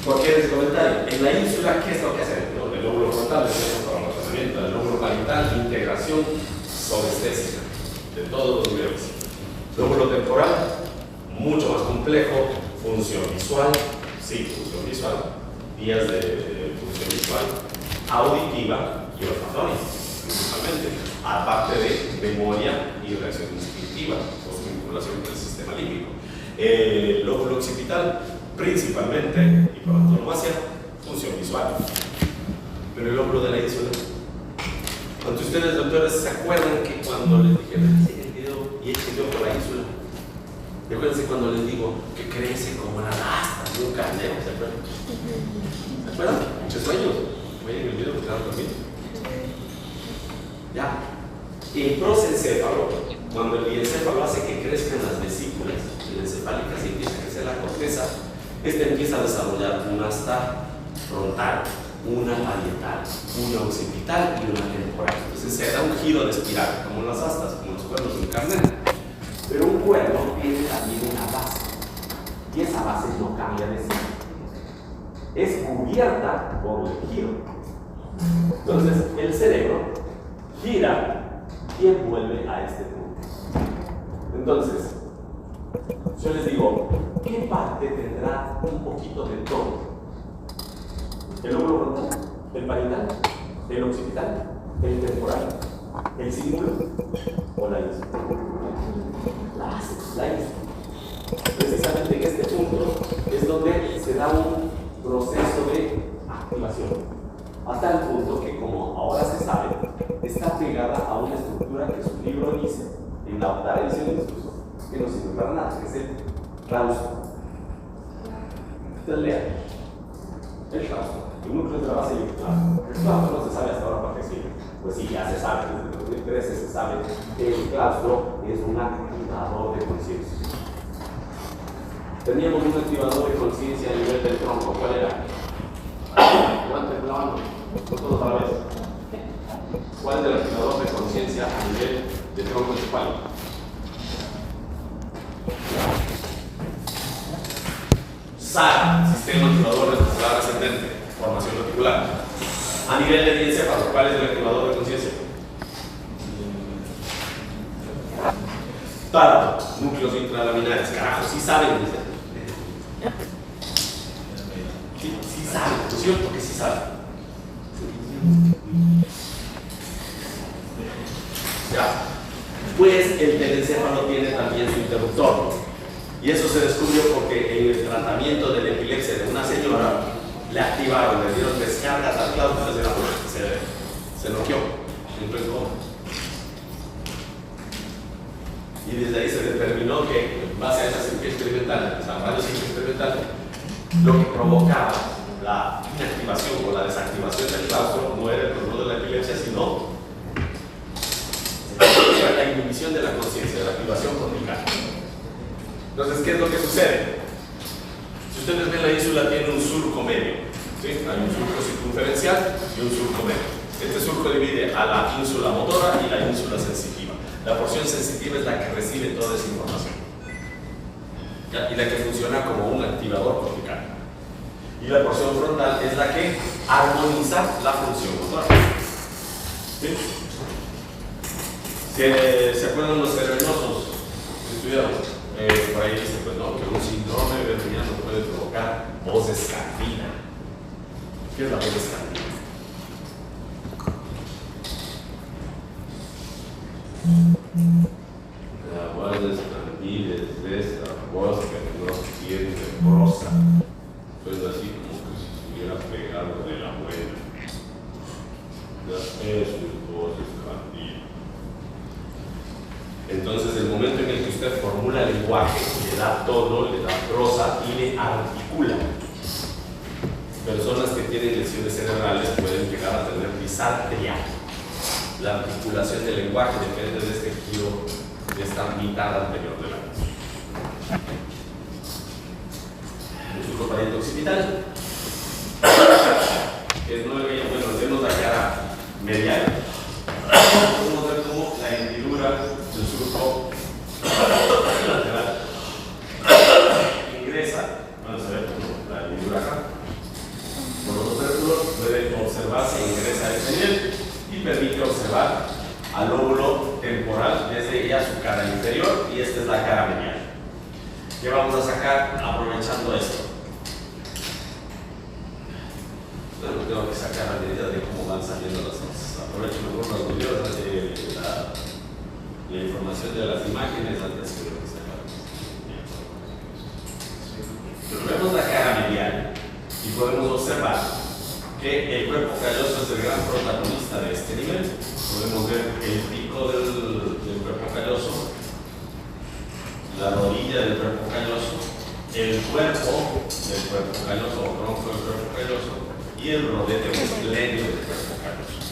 ¿Por qué ese comentario? En la ínsula, ¿qué es lo que hace? El lóbulo frontal es para el razonamiento, el lóbulo parital, integración sobrestésica de todos los niveles. Lóbulo temporal, mucho más complejo, función visual, sí, función visual, vías de función visual, auditiva y olfatoria, principalmente, aparte de memoria y reacción instintiva, o su vinculación con el sistema límbico. Lóbulo occipital, principalmente, y por antonomasia, función visual. Pero el lóbulo de la ínsula, cuando ustedes, doctores, se acuerdan que cuando les dijeron el video y echen yo por la ínsula, recuérdense cuando les digo que crece como la asta de un caldero, ¿se acuerdan? ¿Se acuerdan? Muchos sueños. Miren el video que quedaron conmigo. Ya. El prosencéfalo, cuando el diencéfalo hace que crezcan las vesículas encefálicas y empieza a crecer la corteza, empieza a desarrollar una asta frontal una parietal, una occipital y una temporal. Entonces se da un giro de espiral, como las astas, como los cuernos de un carnero. Pero un cuerno tiene también una base, y esa base no cambia de sitio. Es cubierta por el giro. Entonces el cerebro gira y vuelve a este punto. Entonces, yo les digo, ¿qué parte tendrá un poquito de todo? ¿El lóbulo frontal? ¿El parietal? ¿El occipital? ¿El temporal? ¿El cíngulo? ¿O la ínsula? La base, la ínsula. Precisamente en este punto es donde se da un proceso de activación. Hasta el punto que, como ahora se sabe, está pegada a una estructura que su libro dice, en la octava edición incluso, que no sirve para nada, que es el claustro. Usted lea. El claustro. El núcleo de la base y el claustro. El claustro no se sabe hasta ahora para qué sirve. Pues sí, ya se sabe, desde 2013 se sabe que el claustro es un activador de conciencia. Teníamos un activador de conciencia a nivel del tronco. ¿Cuál era? Levanten la mano. Todos a la vez. ¿Cuál es el activador de conciencia a nivel del tronco encefálico? SAR, sistema activador reticular ascendente, formación reticular. A nivel de diencéfalo, ¿cuál es el activador de conciencia? Tálamo, núcleos intralaminares. Carajo, sí saben. Sí saben, ¿no es cierto que sí saben? Ya. Pues el telencéfalo tiene también su interruptor. Y eso se descubrió porque en el tratamiento de la epilepsia de una señora le activaron, le dieron descargas al claustro y se noqueó. Entonces, y desde ahí se determinó que, en base a esa cirugía experimental, esa radiocirugía experimental, lo que provocaba la inactivación o la desactivación del claustro no era el control de la epilepsia, sino la inhibición de la conciencia, de la activación cortical. Entonces, ¿qué es lo que sucede? Si ustedes ven, la ínsula tiene un surco medio, ¿sí? Hay un surco circunferencial y un surco medio. Este surco divide a la ínsula motora y la ínsula sensitiva. La porción sensitiva es la que recibe toda esa información, ¿ya? Y la que funciona como un activador cortical. Y la porción frontal es la que armoniza la función motora. ¿Sí? ¿Se acuerdan los cerebrosos que estudiamos? Por ahí dice, pues no, que un síndrome berniano puede provocar voz escandida. ¿Qué es la voz escandida? La voz escandida es esta voz que no tiene prosa. Pues así como que si estuviera pegado de la buena. Eso es voz escandida. Entonces, el momento en el que usted formula el lenguaje, le da tono, le da prosa y le articula. Personas que tienen lesiones cerebrales pueden llegar a tener disartria. La articulación del lenguaje depende de este giro, de esta mitad anterior de la voz. El surco pariente occipital, que es 9, bueno, tenemos la cara medial. Podemos ver cómo la hendidura del surco lateral ingresa, vamos a ver la hendidura acá. Por los vérculos puede observarse e ingresa a este nivel y permite observar al lóbulo temporal desde ya su cara inferior, y esta es la cara medial. ¿Qué vamos a sacar aprovechando esto? Bueno, tengo que sacar la medida de cómo van saliendo las cosas. Aprovecho mejor los videos de la información de las imágenes antes que lo que se haga. Pero vemos la cara medial y podemos observar que el cuerpo calloso es el gran protagonista de este nivel. Podemos ver el pico del cuerpo calloso, la rodilla del cuerpo calloso, el cuerpo del cuerpo calloso o tronco del cuerpo calloso y el rodete musculenio del cuerpo calloso.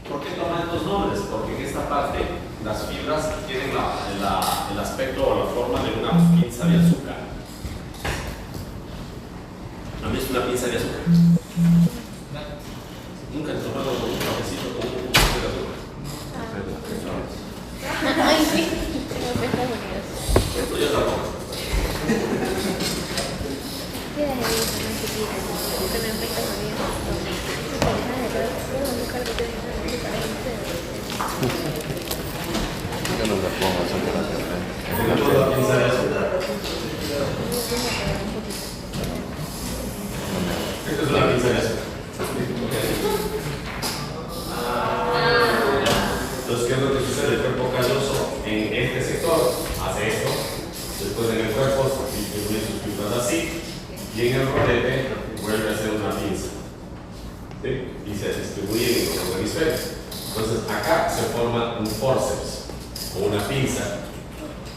¿Por qué toman estos nombres? Porque en esta parte las fibras tienen el aspecto o la forma de una pinza de azúcar. ¿Han visto una pinza de azúcar? ¿sí? Y se distribuyen en los dos hemisferios. Entonces acá se forma un forceps o una pinza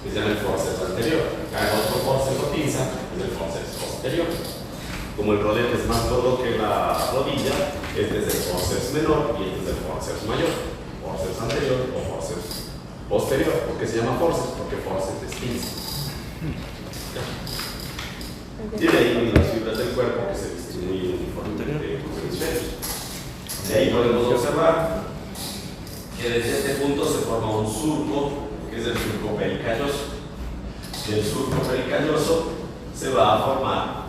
que se llama el forceps anterior. Acá hay otro forceps o pinza que es el forceps posterior. Como el rodete es más gordo que la rodilla, este es el forceps menor y este es el forceps mayor. Forceps anterior o forceps posterior. ¿Por qué se llama forceps? Porque forceps es pinza. Y de ahí vienen las fibras del cuerpo que se distribuyen uniformemente en los hemisferios. De ahí podemos observar que desde este punto se forma un surco, que es el surco pericalloso. Del surco pericalloso se va a formar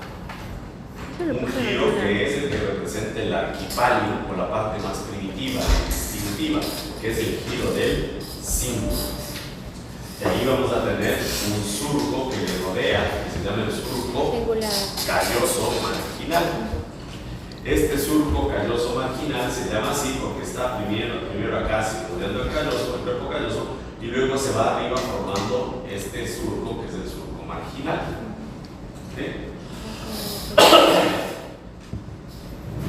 un giro que es el que representa el arquipalio, o la parte más primitiva, distintiva, que es el giro del cíngulo. De ahí vamos a tener un surco que le rodea, que se llama el surco calloso marginal. Este surco calloso marginal se llama así porque está primero acá circundando el calloso, el cuerpo calloso, y luego se va arriba formando este surco que es el surco marginal. ¿Sí?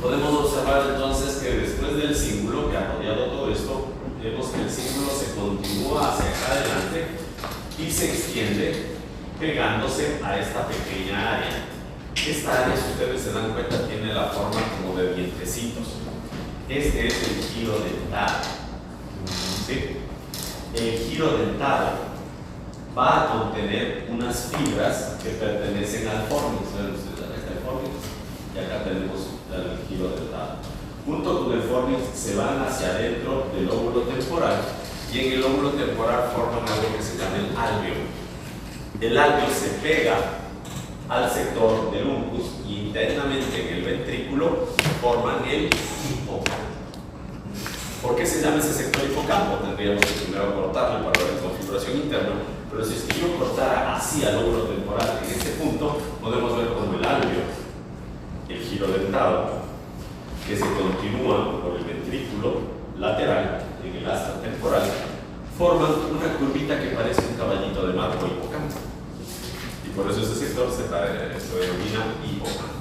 Podemos observar entonces que después del cíngulo que ha rodeado todo esto, vemos que el cíngulo se continúa hacia acá adelante y se extiende pegándose a esta pequeña área. Esta área, si ustedes se dan cuenta, tiene la forma como de dientecitos. Este es el giro dentado. ¿Sí? El giro dentado va a contener unas fibras que pertenecen al fornix. ¿Ven ustedes? Acá está el fornix y acá tenemos el giro dentado. Junto con el fornix se van hacia adentro del lóbulo temporal y en el lóbulo temporal forman algo que se llama el alveo. El alveo se pega al sector del uncus y internamente en el ventrículo forman el hipocampo. ¿Por qué se llama ese sector hipocampo? Tendríamos que primero cortarlo para ver la configuración interna, pero si es que yo cortara así al lóbulo temporal en este punto, podemos ver como el alveo, el giro dentado, que se continúa por el ventrículo lateral en el asta temporal, forman una curvita que parece un caballito de marco hipocampo. Y por eso ese sector se denomina hipocampo.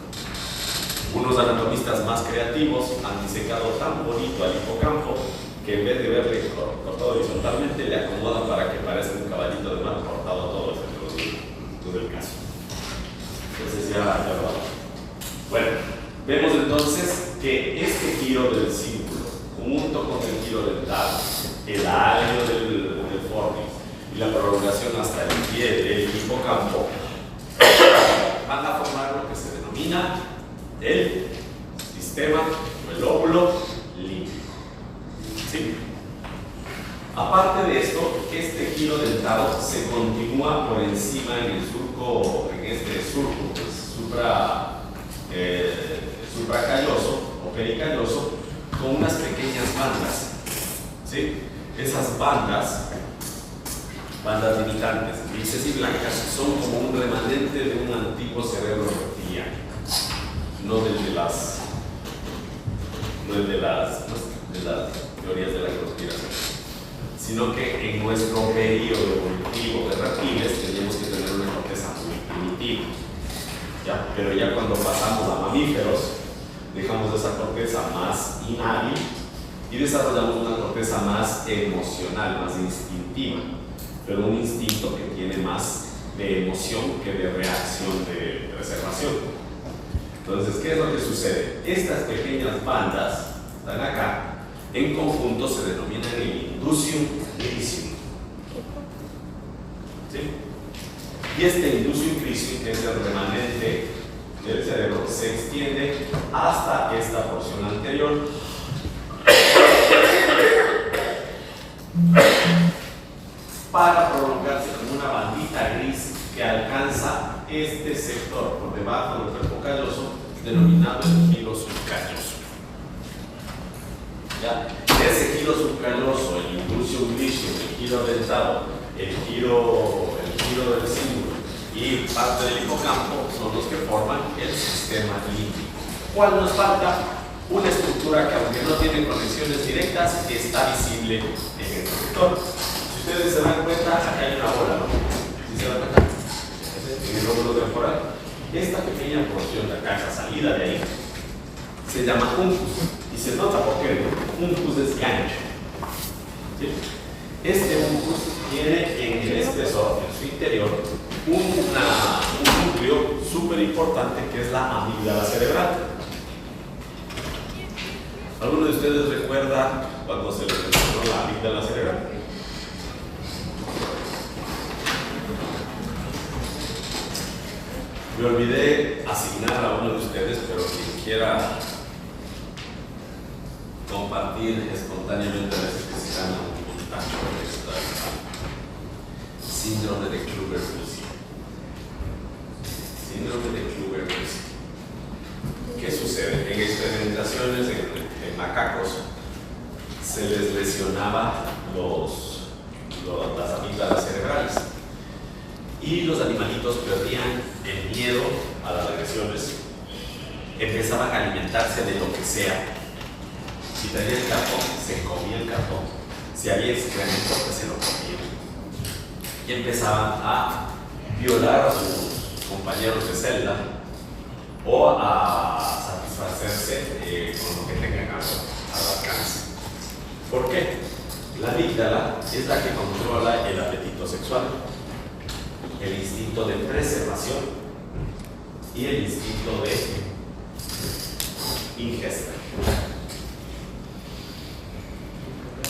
Unos anatomistas más creativos han disecado tan bonito al hipocampo que en vez de verle cortado horizontalmente, le acomodan para que parezca un caballito de mar cortado todo el caso. Entonces ya lo vamos. Bueno, vemos entonces que este giro del círculo, junto con el giro dental, el alveo del fornix y la prolongación hasta el pie del hipocampo, van a formar lo que se denomina el sistema o el lóbulo límbico. ¿Sí? Aparte de esto, este giro dentado se continúa por encima en el surco, en este surco pues, supracalloso o pericalloso, con unas pequeñas bandas. ¿Sí? Esas bandas limitantes, grises y blancas, son como un remanente de un antiguo cerebro reptiliano. No del de las teorías de la conspiración, sino que en nuestro periodo evolutivo de reptiles teníamos que tener una corteza muy primitiva. ¿Ya? Pero ya cuando pasamos a mamíferos, dejamos esa corteza más inhábil y desarrollamos una corteza más emocional, más instintiva, pero un instinto que tiene más de emoción que de reacción de preservación. Entonces, ¿qué es lo que sucede? Estas pequeñas bandas están acá, en conjunto se denominan el inducium crisium. ¿Sí? Y este inducium crisium, que es el remanente del cerebro, se extiende hasta esta porción anterior. Para prolongarse como una bandita gris que alcanza este sector por debajo del cuerpo calloso, denominado el giro subcalloso. ¿Ya? Ese giro subcalloso, el inducium crisium, el giro dentado, el giro del cíngulo y parte del hipocampo son los que forman el sistema límbico. ¿Cuál nos falta? Una estructura que, aunque no tiene conexiones directas, está visible en el sector. Si ustedes se dan cuenta, acá hay una bola, ¿no? ¿Sí se dan cuenta? En el lóbulo temporal. Esta pequeña porción de acá, esa salida de ahí, se llama uncus. se nota porque el uncus es gancho. ¿Sí? Este uncus tiene en el espesor, en su interior, un núcleo súper importante que es la amígdala cerebral. ¿Alguno de ustedes recuerda cuando se les mencionó la amígdala cerebral? Me olvidé asignar a uno de ustedes, pero quien quiera compartir espontáneamente a veces que se gana un tacho extra. Síndrome de Kluver-Bucy. Síndrome de Kluver-Bucy. ¿Qué sucede? En experimentaciones en macacos se les lesionaba las amígdalas cerebrales y los animalitos perdían el miedo a las agresiones, empezaban a alimentarse de lo que sea. Si tenía el cartón, se comía el cartón. Si había excremento, pues se lo comían. Y empezaban a violar a sus compañeros de celda o a satisfacerse con lo que tengan al alcance. ¿Por qué? La amígdala es la que controla el apetito sexual, el instinto de preservación y el instinto de ingesta.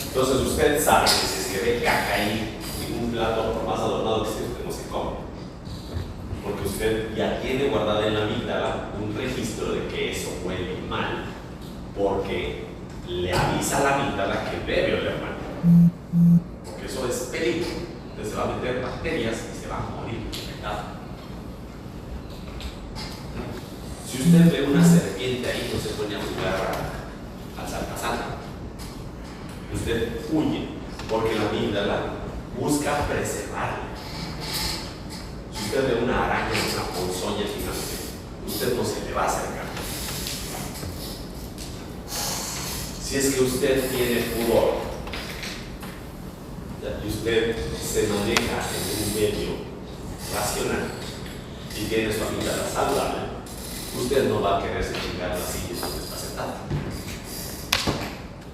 Entonces usted sabe que si se ve caca ahí en un plato, por más adornado que esté, usted no se come. Porque usted ya tiene guardada en la amígdala un registro de que eso huele mal, porque le avisa a la amígdala que debe oler mal. Porque eso es peligro. Entonces se va a meter bacterias y se va a morir infectado. Si usted ve una serpiente ahí, no se pone a jugar al salta-salta. Usted huye, porque la amígdala busca preservarle. Si usted ve una araña, una ponzoña gigante, usted no se le va a acercar. Si es que usted tiene pudor y usted se maneja en un medio racional y tiene su amígdala saludable, usted no va a quererse chingar las sillas donde está sentado.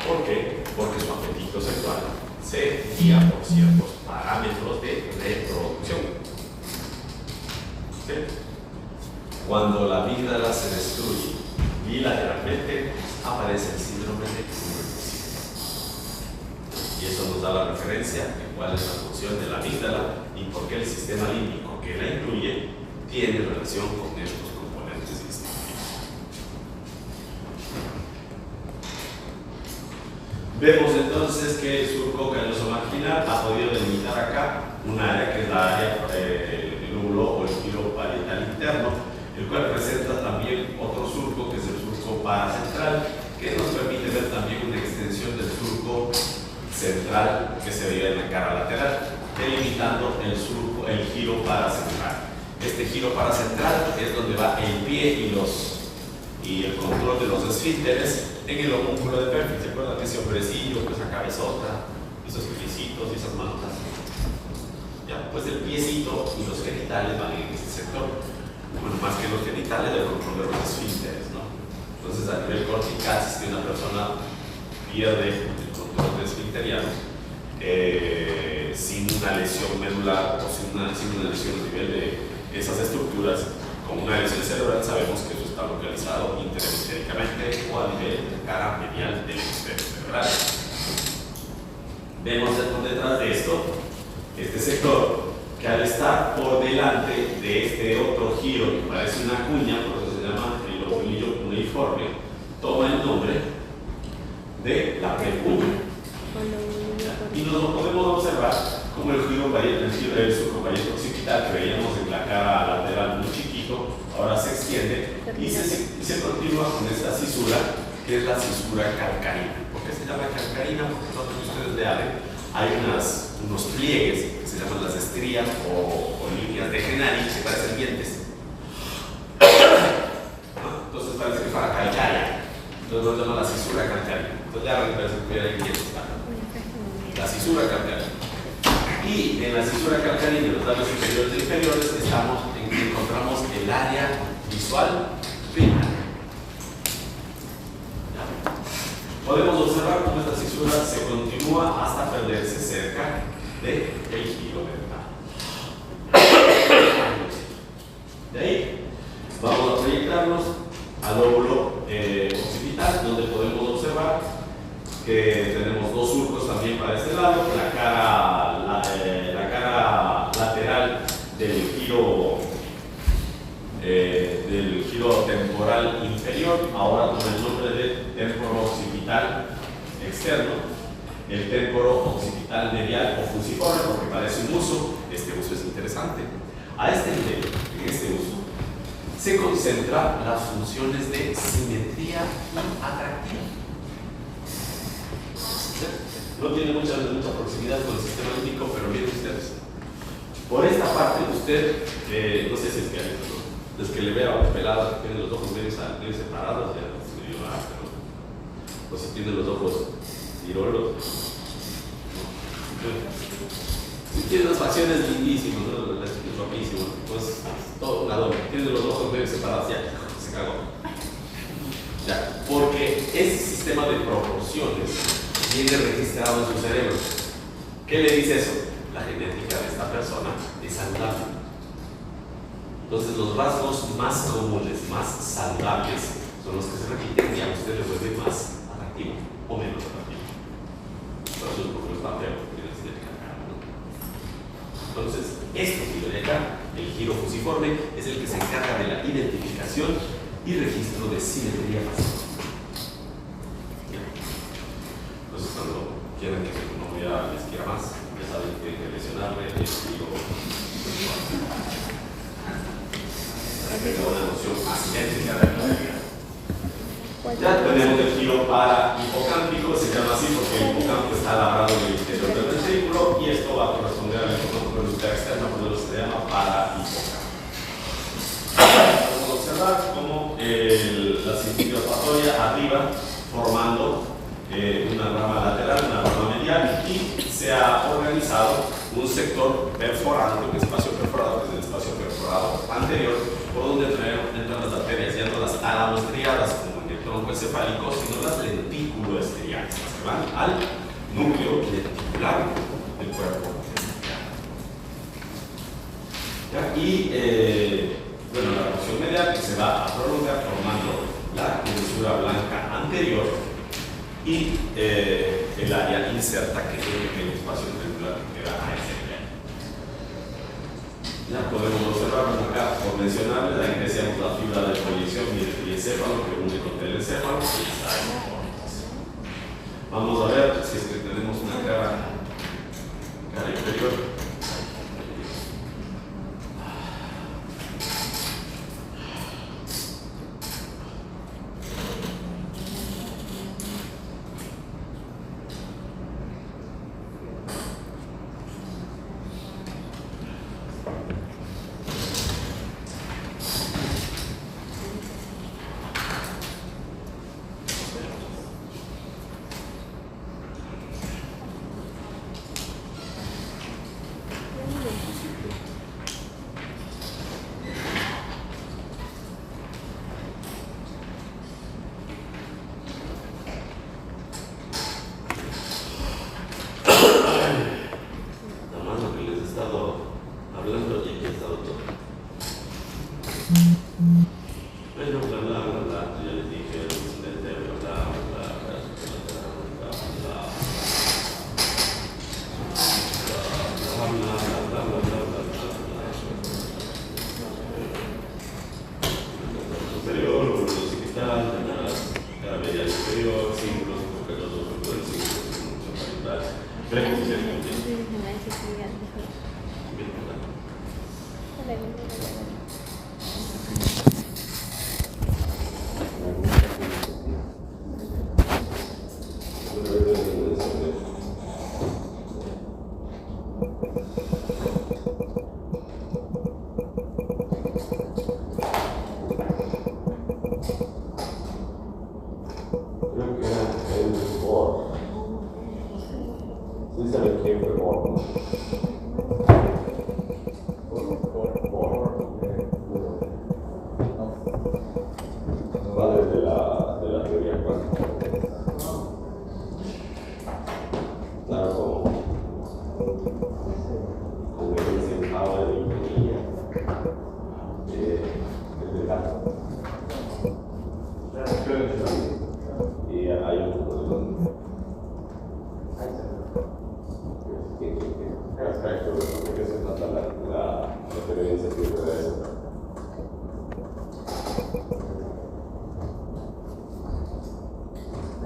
¿Por qué? Porque su apetito sexual se guía por ciertos parámetros de reproducción. ¿Sí? Cuando la amígdala se destruye bilateralmente, aparece el síndrome de Kluver-Bucy. Y eso nos da la referencia de cuál es la función de la amígdala y por qué el sistema límbico que la incluye tiene relación con estos componentes instintivos. Vemos entonces que el surco calloso marginal ha podido delimitar acá un área que es la área del lóbulo o el giro parietal interno, el cual presenta también otro surco que es el surco paracentral, que nos permite ver también una extensión del surco central que se veía en la cara lateral, delimitando el giro paracentral. Este giro paracentral es donde va el pie y el control de los esfínteres en el homúnculo de Perfit. ¿Se acuerdan de ese hombrecillo, esa cabezota, esos piecitos y esas manotas? Ya, pues el piecito y los genitales van en ese sector. Bueno, más que los genitales, el control de los esfínteres, ¿no? Entonces, a nivel cortical, si es que una persona pierde el control esfinteriano sin una lesión medular o sin una lesión a nivel de esas estructuras, con una lesión cerebral, sabemos que eso está localizado interhemisféricamente o a nivel de cara medial del hemisferio cerebral. Vemos por detrás de esto, este sector, que al estar por delante de este otro giro que parece una cuña, por eso se llama el lobulillo cuneiforme, toma el nombre de la precuña. Y nos lo podemos observar como el surco parieto occipital que veíamos en la cara lateral muy chiquito, ahora se extiende y se continúa con esta cisura, que es la cisura calcarina. ¿Por qué se llama calcarina? Porque donde ustedes vean hay unos pliegues que se llaman las estrías o líneas de Genari que parecen dientes. Entonces parece que para calcaria. Entonces lo llaman la cisura calcarina. Entonces ya parece que hay dientes. La cisura calcarina. Y en la cisura calcarina de los labios superiores e inferiores encontramos el área visual primaria. podemos observar cómo esta cesura se continúa hasta perderse cerca del giro ventral. De ahí vamos a proyectarnos al lóbulo occipital, donde podemos observar que tenemos dos surcos también para este lado, la cara lateral del giro temporal inferior, ahora con el nombre de temporo occipital externo, el temporo occipital medial o fusiforme, porque parece un uso. Este uso es interesante. A este nivel, en este uso, se concentran las funciones de simetría y atractivo. No tiene mucha proximidad con el sistema límbico, pero miren ustedes. Por esta parte, usted, no sé si es que hay, ¿no? Es que le vea pelada, que tiene los ojos medio separados, ya es medio áspero. O si tiene los ojos girolos. Si tiene unas facciones lindísimas, ¿no? Es guapísimo. Pues todo un adorno. Tiene los ojos medio separados, ya se cagó. Ya, porque ese sistema de proporciones viene registrado en su cerebro. ¿Qué le dice eso? La genética de esta persona es saludable. Entonces los rasgos más comunes, más saludables, son los que se repiten y a usted le vuelve más atractivo o menos atractivo. Por eso es porque no está feo, tiene genética cara, ¿no? Entonces, este giro de acá, el giro fusiforme, es el que se encarga de la identificación y registro de simetría facial. Entonces, cuando quieran que su novia les quiera más, ya saben que tienen que lesionarle el giro fusiforme. Tenga una noción asimétrica de la vida. Ya tenemos el giro para hipocámpico, se llama así porque el hipocampo está labrado en el interior del ventrículo y esto va a corresponder al hipocampo velocidad externa, por eso se llama para hipocampo. Vamos a observar cómo la cintilopatoria arriba formando una rama lateral, una rama medial, y se ha organizado un sector perforado, un espacio perforado, que es el espacio perforado anterior, por donde entran las arterias, ya no las talamoestriadas como en el tronco encefálico, sino las lentículo-estriadas, que van al núcleo lenticular del cuerpo. ¿Ya? Y bueno, la porción medial que se va a prolongar formando la comisura blanca anterior y el área inserta, que es el pequeño espacio ventricular que queda a ese nivel. Ya podemos observar acá, por mencionarles, ahí decíamos la fibra de proyección y el triencéfalo que une con el encéfalo y está en córtex. Vamos a ver si es que tenemos una cara inferior.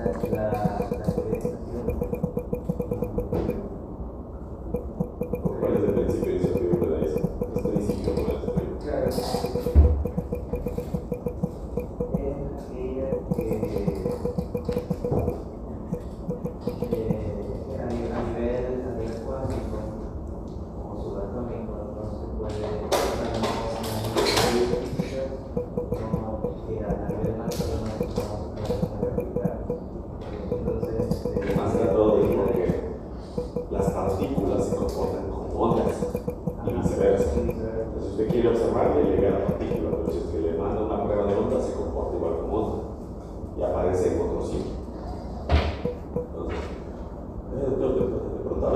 ¿Cuál es el principio iniciativo que da eso? ¿Qué principio no es?
Claro. A nivel cuántico, como subatómico, no se puede a nivel macro no se puede aplicar. Entonces,
Más que todo digo que las partículas se comportan como ondas y viceversa. Entonces usted quiere observar y le llega la partícula, pero si usted le manda una prueba de onda, se comporta igual como onda y aparece en otro sitio. Entonces, de pronto a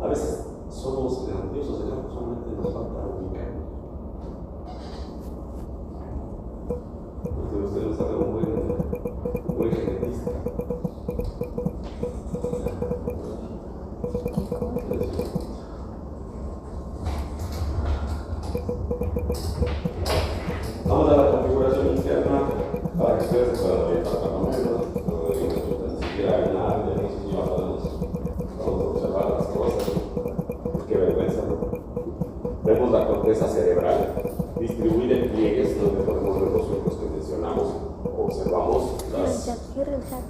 veces somos grandiosos, solamente nos falta ubicar. Entonces usted no sabe un buen genetista. Vamos a la configuración interna para que ustedes se puedan orientar más o menos. Ni siquiera hay nada, no sé si vamos a observar las cosas. Qué vergüenza, ¿no? Vemos la corteza cerebral distribuida en pliegues donde podemos ver los surcos que mencionamos. Observamos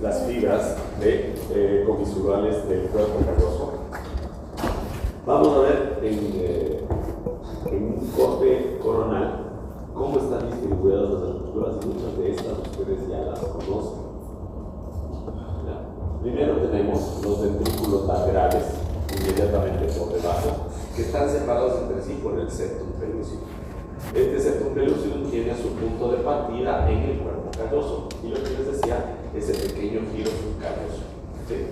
las fibras comisurales del cuerpo calloso. Vamos a ver en un corte coronal cómo están distribuidas las estructuras y muchas de estas ustedes ya las conocen. Primero tenemos los ventrículos laterales inmediatamente por debajo que están separados entre sí por el septum pellucidum. Este septum pellucidum tiene su punto de partida en el cuerpo calloso y lo que les decía es el pequeño giro subcalloso, ¿sí?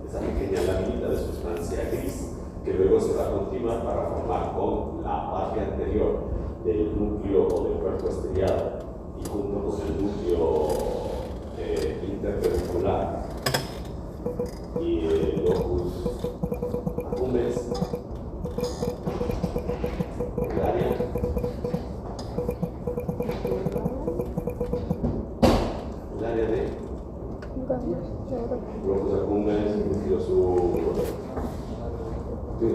Esa pequeña laminita de sustancia gris que luego se va a continuar para formar con la parte anterior del núcleo o del cuerpo estriado y junto con el núcleo interpeduncular y el locus accumbens, el área de locus accumbens, núcleo sub. Sí.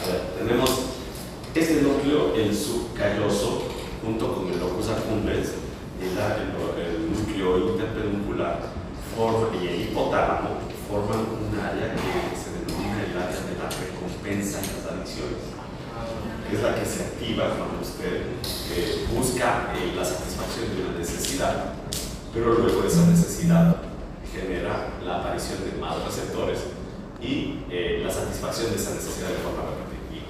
A ver, tenemos este núcleo, el subcalloso, junto con el locus accumbens, el núcleo interpeduncular y el hipotálamo forman un área que se denomina el área de la recompensa en las adicciones, que es la que se activa cuando usted busca la satisfacción de una necesidad, pero luego esa necesidad genera la aparición de más receptores y la satisfacción de esa necesidad de forma repetitiva.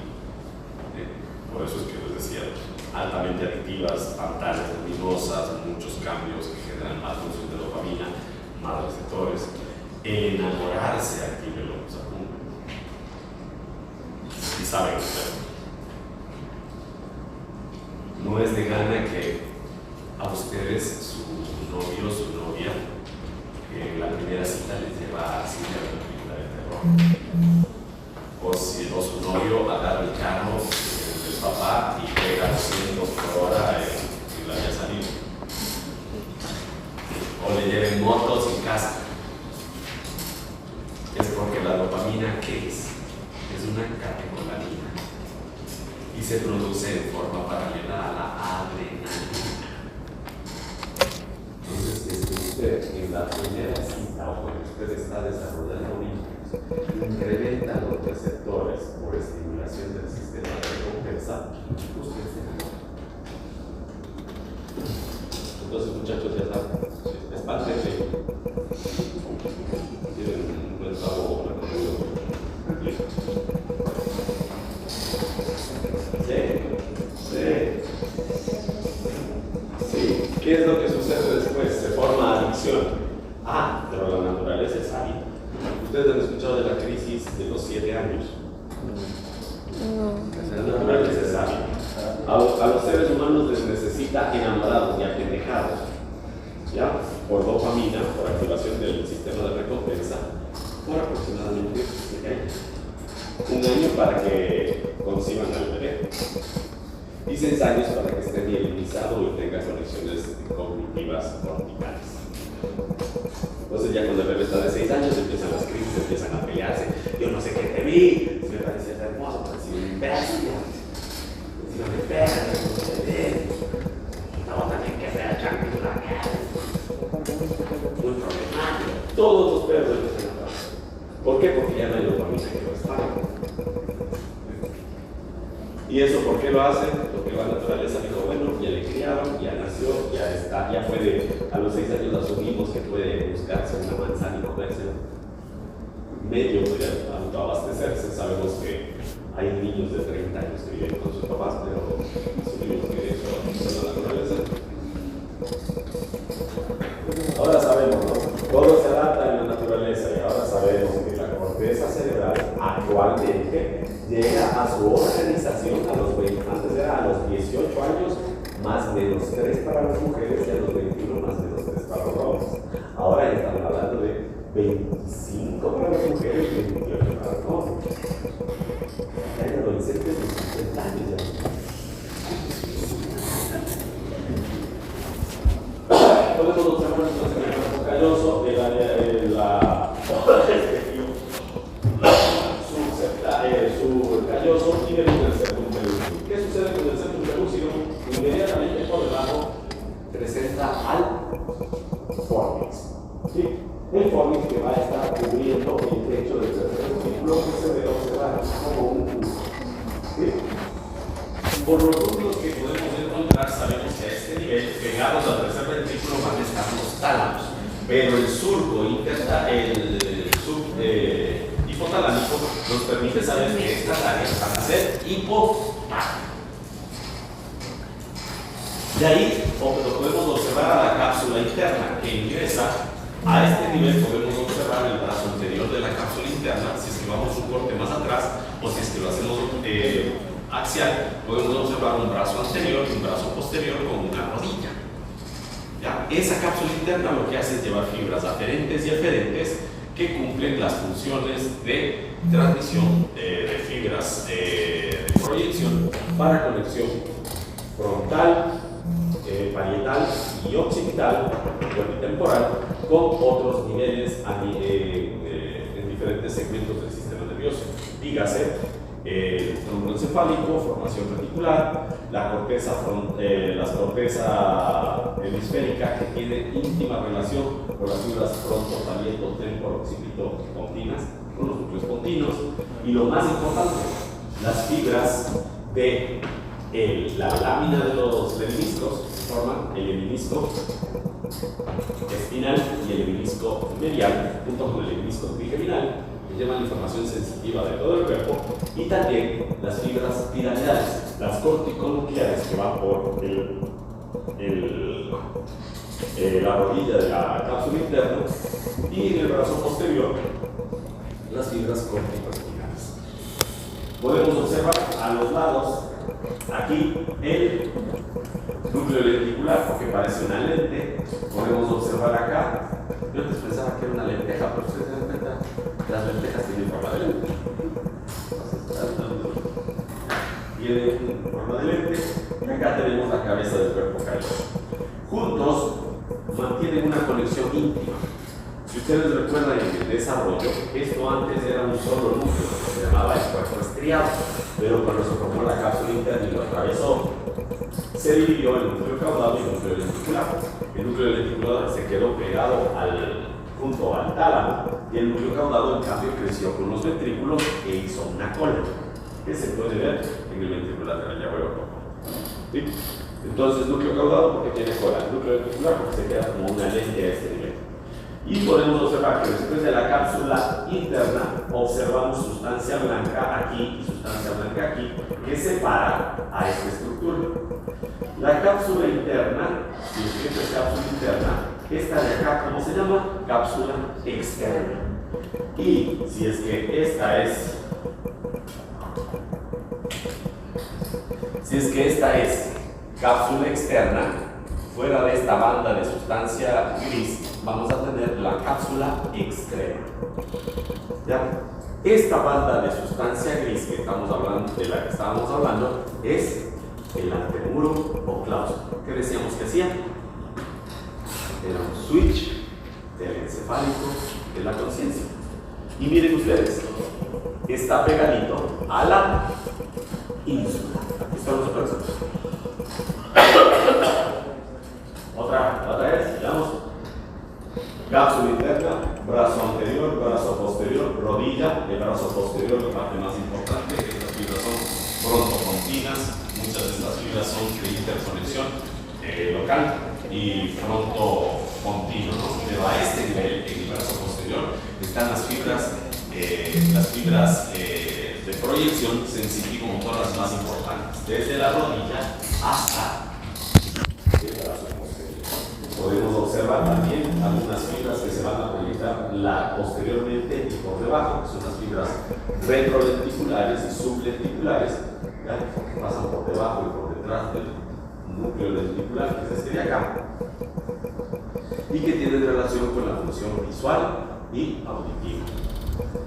Por eso es que les decía, altamente adictivas, pantallas luminosas, muchos cambios que generan más función de dopamina, más receptores. El enamorarse activa el locus accumbens. Y saben ustedes, no es de gana que a ustedes su novio o su novia en la primera cita les lleva a cine a una película de terror, o su novio agarra el carro del papá y pega 200 por hora y la haya salido, o le lleven motos y casa. Es porque la dopamina, ¿qué es? Es una catecolamina y se produce en forma paralela a la adrenalina. Entonces, si usted en la primera cita o cuando usted está desarrollando vínculos incrementa los receptores por estimulación del sistema de recompensa, usted se enamora. Entonces, muchachos, ya saben, espántense. Tienen un buen sabor, una conexión. Sí. ¿Qué es lo que sucede después? Se forma adicción. Pero la naturaleza es hábito. Ustedes han escuchado de la crisis de los 7 años. La naturaleza es hábito. A los seres humanos les necesita enamorados y apendejados, ¿ya? Por dopamina. dopamina por activación del sistema de recompensa por aproximadamente 1 año para que conciban al bebé y 6 años para que esté mielinizado y tenga conexiones cognitivas corticales. Entonces ya cuando el bebé está de 6 años empiezan las crisis, empiezan a pelearse. Yo no sé qué te vi, me parecía hermoso, parecía un imbécil. Encima me pegan, no, también que fea chancla, muy problemático. Todos los perros empiezan a pasar. ¿Por qué? Porque ya no hay dopamina que lo respalde. ¿Y eso por qué lo hacen? Porque la naturaleza dijo, bueno, ya le criaron, ya nació, ya está, ya puede, a los 6 años asumimos que puede buscarse una manzana y comerse medio de autoabastecerse. Sabemos que hay niños de 30 años que viven con sus papás, pero asumimos que eso es la naturaleza. Ahora sabemos, ¿no? Todo se adapta en la naturaleza y ahora sabemos que la corteza cerebral actualmente llega a su organización a los 20, antes era a los 18 años, más menos 3 para las mujeres y a los 21 más menos 3 para los hombres. Ahora ya estamos hablando de 25 para las mujeres y 28 para los hombres. Ya hay adolescentes de 50 años ya. Podemos observar entonces en el cuerpo calloso el área de su calloso y del septum pelúcido. ¿Qué sucede con el septum pelúcido? Inmediatamente por debajo presenta al fornix. ¿Sí? El fornix que va a estar cubriendo el techo del tercer ventrículo que se debe observar como un pulso. ¿Sí? Por los puntos que podemos encontrar, sabemos que a este nivel, pegados al tercer ventrículo, van a estar los tálamos, pero el surco hipotalámico nos permite saber que estas áreas van a ser hipotálicas. De ahí podemos observar a la cápsula interna que ingresa. A este nivel podemos observar el brazo anterior de la cápsula interna, si es que vamos un corte más atrás o si es que lo hacemos axial, podemos observar un brazo anterior y un brazo posterior con una rodilla. ¿Ya? Esa cápsula interna lo que hace es llevar fibras aferentes y eferentes que cumplen las funciones de transmisión de fibras de proyección para conexión frontal, parietal y occipital, temporal, con otros niveles en diferentes segmentos del sistema nervioso. Dígase, el tronco encefálico, formación reticular, la corteza hemisférica que tiene íntima relación con las fibras fronto, parieto, temporo, occipito, pontinas, con los núcleos pontinos, y lo más importante, las fibras de la lámina de los lemniscos forman el lemnisco espinal y el lemnisco medial, junto con el lemnisco trigeminal, que llevan información sensitiva de todo el cuerpo, y también las fibras piramidales, las corticonucleares que van por la rodilla de la cápsula interna, y en el brazo posterior las fibras corticoespinales. Podemos observar a los lados aquí el núcleo lenticular, porque parece una lente. Podemos observar acá, yo antes pensaba que era una lenteja, pero ustedes se dan cuenta, las lentejas tienen forma de lente. Tienen forma de lente, y acá tenemos la cabeza del cuerpo calloso. Juntos mantienen una conexión íntima. Si ustedes recuerdan en el desarrollo, esto antes era un solo núcleo, que se llamaba el cuerpo estriado, pero cuando se formó la cápsula interna y lo atravesó, se dividió el núcleo caudado y el núcleo lenticular. El núcleo lenticular se quedó pegado junto al tálamo, y el núcleo caudado en cambio creció con los ventrículos e hizo una cola, que se puede ver en el ventrículo lateral. Ya voy a poco. ¿Sí? Entonces, núcleo caudado porque tiene cola, el núcleo lenticular porque se queda como una lente a este nivel. Y podemos observar que después de la cápsula interna observamos sustancia blanca aquí y sustancia blanca aquí, que separa a esta estructura. La cápsula interna, si esta es cápsula interna, esta de acá, ¿cómo se llama? Cápsula externa. Y si es que esta es cápsula externa, fuera de esta banda de sustancia gris, vamos a tener la cápsula extrema. ¿Ya? Esta banda de sustancia gris que estamos hablando, de la que estábamos hablando, es el antemuro o claustro. ¿Qué decíamos que hacía? Era un switch del encefálico de la conciencia. Y miren ustedes, está pegadito a la ínsula. Aquí están los brazos. Otra vez, veamos. Cápsula interna, brazo anterior, brazo posterior, rodilla, el brazo posterior, la parte más importante. Estas fibras son frontopontinas, muchas de estas fibras son de interconexión local y frontopontino, ¿no? Pero a este nivel, en el brazo posterior, están las fibras de proyección sensitivo-motoras más importantes, desde la rodilla hasta el brazo posterior. Podemos observar también algunas fibras que se van a proyectar posteriormente y por debajo, que son las fibras retrolenticulares y sublenticulares, ¿ya? Que pasan por debajo y por detrás del núcleo lenticular, que es este de acá, y que tienen relación con la función visual y auditiva.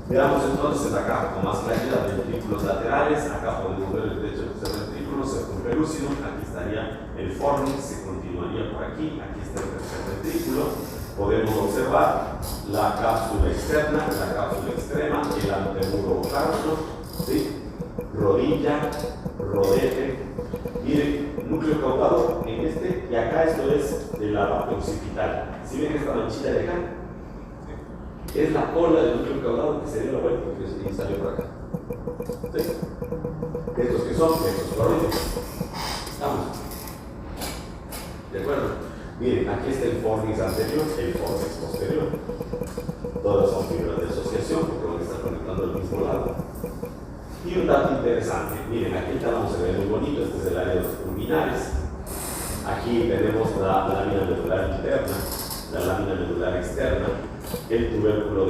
Veamos entonces acá con más claridad ventrículos laterales. Acá podemos ver el techo de este ventrículo circunpelúcido. Aquí estaría el fornix, se continuaría por aquí. Aquí está el tercer ventrículo. Podemos observar la cápsula externa, la cápsula extrema, el antemuro claustro, ¿sí? Rodilla, rodete. Miren, núcleo caudado en este, y acá esto es de la parte occipital. ¿Sí ven esta manchita de acá? Es la cola del núcleo caudado que se dio la vuelta y salió por acá. ¿Sí? ¿Estos que son? Estos rodillos. ¿Estamos? ¿De acuerdo? Miren, aquí está el fornix anterior, el fornix posterior. Todas son fibras de asociación porque van a estar conectando al mismo lado. Y un dato interesante, miren, aquí el tálamo se ve muy bonito, este es el área de los pulminares. Aquí tenemos la lámina medular interna, la lámina medular externa, el tubérculo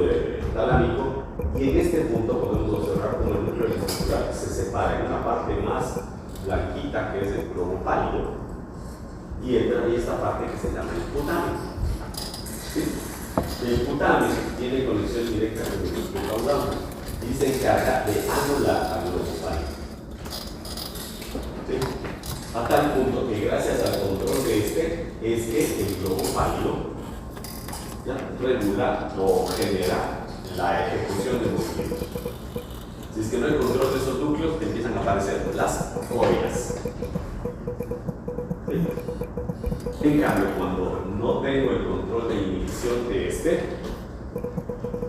talámico, y en este punto podemos observar cómo el núcleo lenticular se separa en una parte más blanquita, que es el globo pálido, y entra ahí esta parte que se llama el putamen. ¿Sí? El putamen tiene conexión directa con el núcleo caudal y se encarga de anular al globo pálido. ¿Sí? A tal punto que gracias al control de este, es que el globo pálido ya regula o genera la ejecución de movimientos. Si es que no hay control de esos núcleos, empiezan a aparecer las folias. ¿Sí? En cambio, cuando no tengo el control de inhibición de este,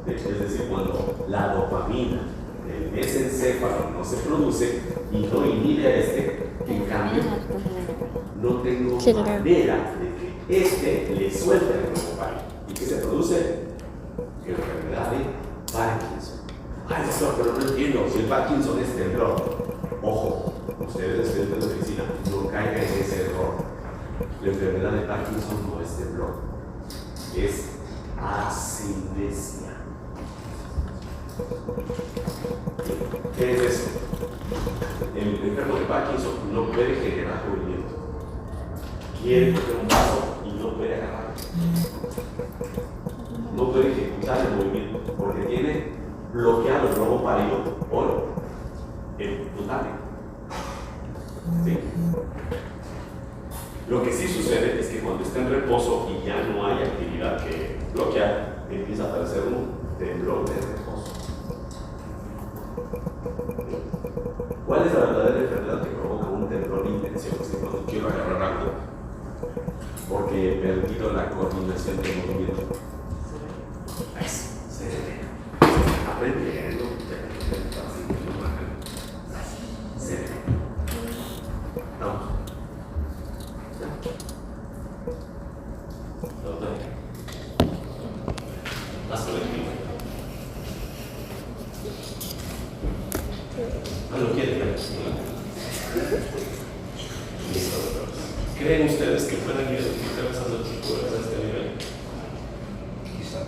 es decir, cuando la dopamina del mesencéfalo no se produce y no inhibe a este, en cambio, no tengo manera de que este le suelte el globo pálido. ¿Y qué se produce? Enfermedad de Parkinson. Ay, doctor, pero no entiendo. Si el Parkinson es temblor, ojo, ustedes estudiantes de medicina, no caigan en ese error. La enfermedad de Parkinson no es temblor, es asinesia. ¿Qué es eso? El enfermo de Parkinson no puede generar movimiento. Quiere coger un vaso y no puede agarrar. No puede ejecutar el movimiento porque tiene bloqueado el globo pálido por el putamen. ¿Sí? Lo que sí sucede es que cuando está en reposo y ya no hay actividad que bloquear, empieza a aparecer un temblor de reposo. ¿Cuál es la verdadera enfermedad que provoca un temblor de intención? Es que cuando quiero agarrar algo, porque he perdido la coordinación del movimiento. Eso, cerebro. Aprendiendo. Cerebro. Vamos. Doctor. Más colectivo. ¿Lo quiere ver? Listo, doctor. ¿Creen ustedes que pueden ir utilizando estructuras a este nivel? Quizá.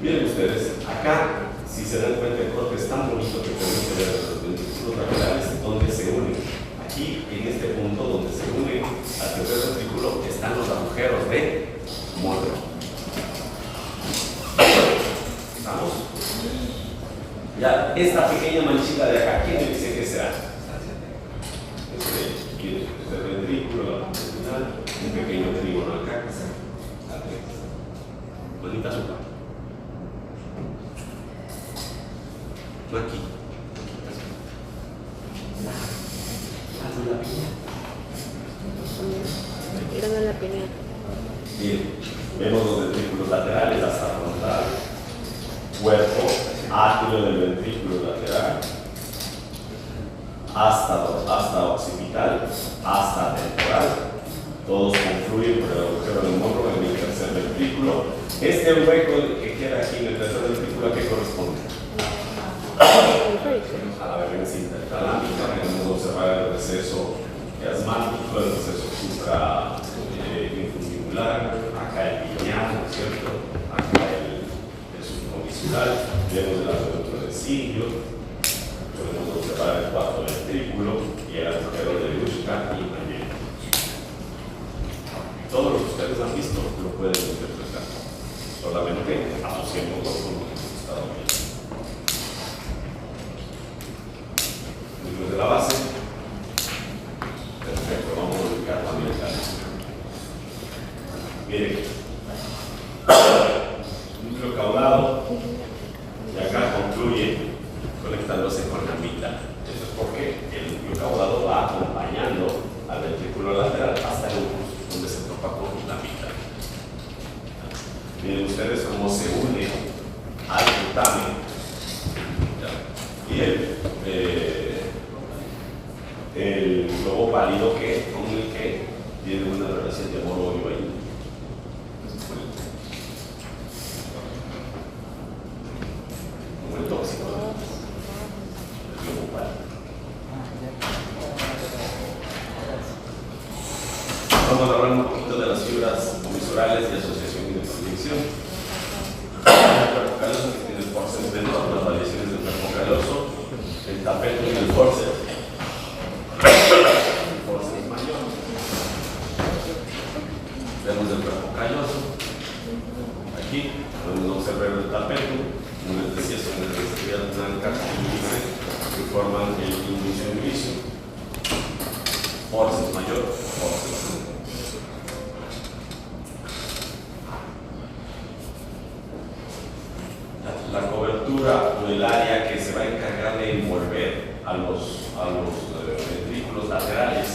Miren ustedes, acá, si se dan cuenta, el corte es tan bonito que podemos ver los ventrículos laterales donde se unen. Aquí, en este punto donde se unen al tercer ventrículo, están los agujeros de Monro. Ya, esta pequeña manchita de acá, ¿quién me dice que será? Este ventrículo, la parte final, un pequeño trígono acá. Manita azúcar. No aquí.
Mírame la opinión.
Bien, vemos los ventrículos laterales hasta frontal, cuerpo, átrio del ventrículo lateral, hasta occipital, hasta temporal. Todos confluyen por el agujero del morro en el tercer ventrículo. Este hueco que queda aquí en el tercer ventrículo, ¿a qué corresponde? A la verbencita talámica. Podemos observar el receso asmático, el receso suprainfundibular, acá el pineal, ¿no es cierto? Acá el subcondisural, vemos el apertura del cilio, podemos observar el cuarto ventrículo y el agujero de Luschka y también. Todo lo que ustedes han visto lo pueden interpretar, solamente asociéndolo con lo que hemos estado viendo. Núcleo de la base. Perfecto, vamos a ubicar también acá. Miren, núcleo caudado y acá concluye conectándose con la mitad. Eso es porque el núcleo caudado va acompañando al ventrículo lateral hasta el umbus, donde se topa con la mitad. Miren ustedes cómo se une al putamen y el globo pálido con el que tiene una relación de amor-odio ahí. Como el tóxico, ¿no? El globo pálido. Vamos a hablar un poquito de las fibras comisurales de asociación y de proyección. El cuerpo caloso que tiene el forceps menor, las variaciones del cuerpo caloso, el tapetum y el forceps. Vemos el cuerpo calloso. Aquí podemos observar el tapetum, una desviación de la extremidad blanca que forman el índice y inicio. Forceps mayor, forceps menor. La cobertura o el área que se va a encargar de envolver a los ventrículos laterales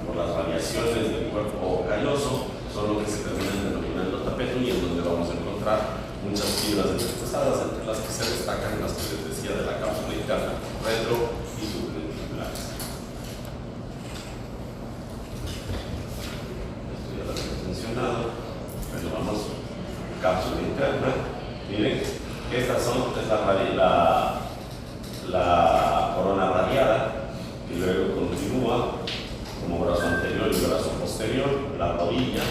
por las variaciones del cuerpo calloso son lo que se terminan denominando tapetum y en donde vamos a encontrar muchas fibras entrelazadas, entre las que se destacan las que les decía de la cápsula interna, retro y subventriculares. Esto ya lo hemos mencionado, pero vamos cápsula interna. Miren, estas son la corona radiada que luego continúa como brazo anterior y brazo posterior, la rodilla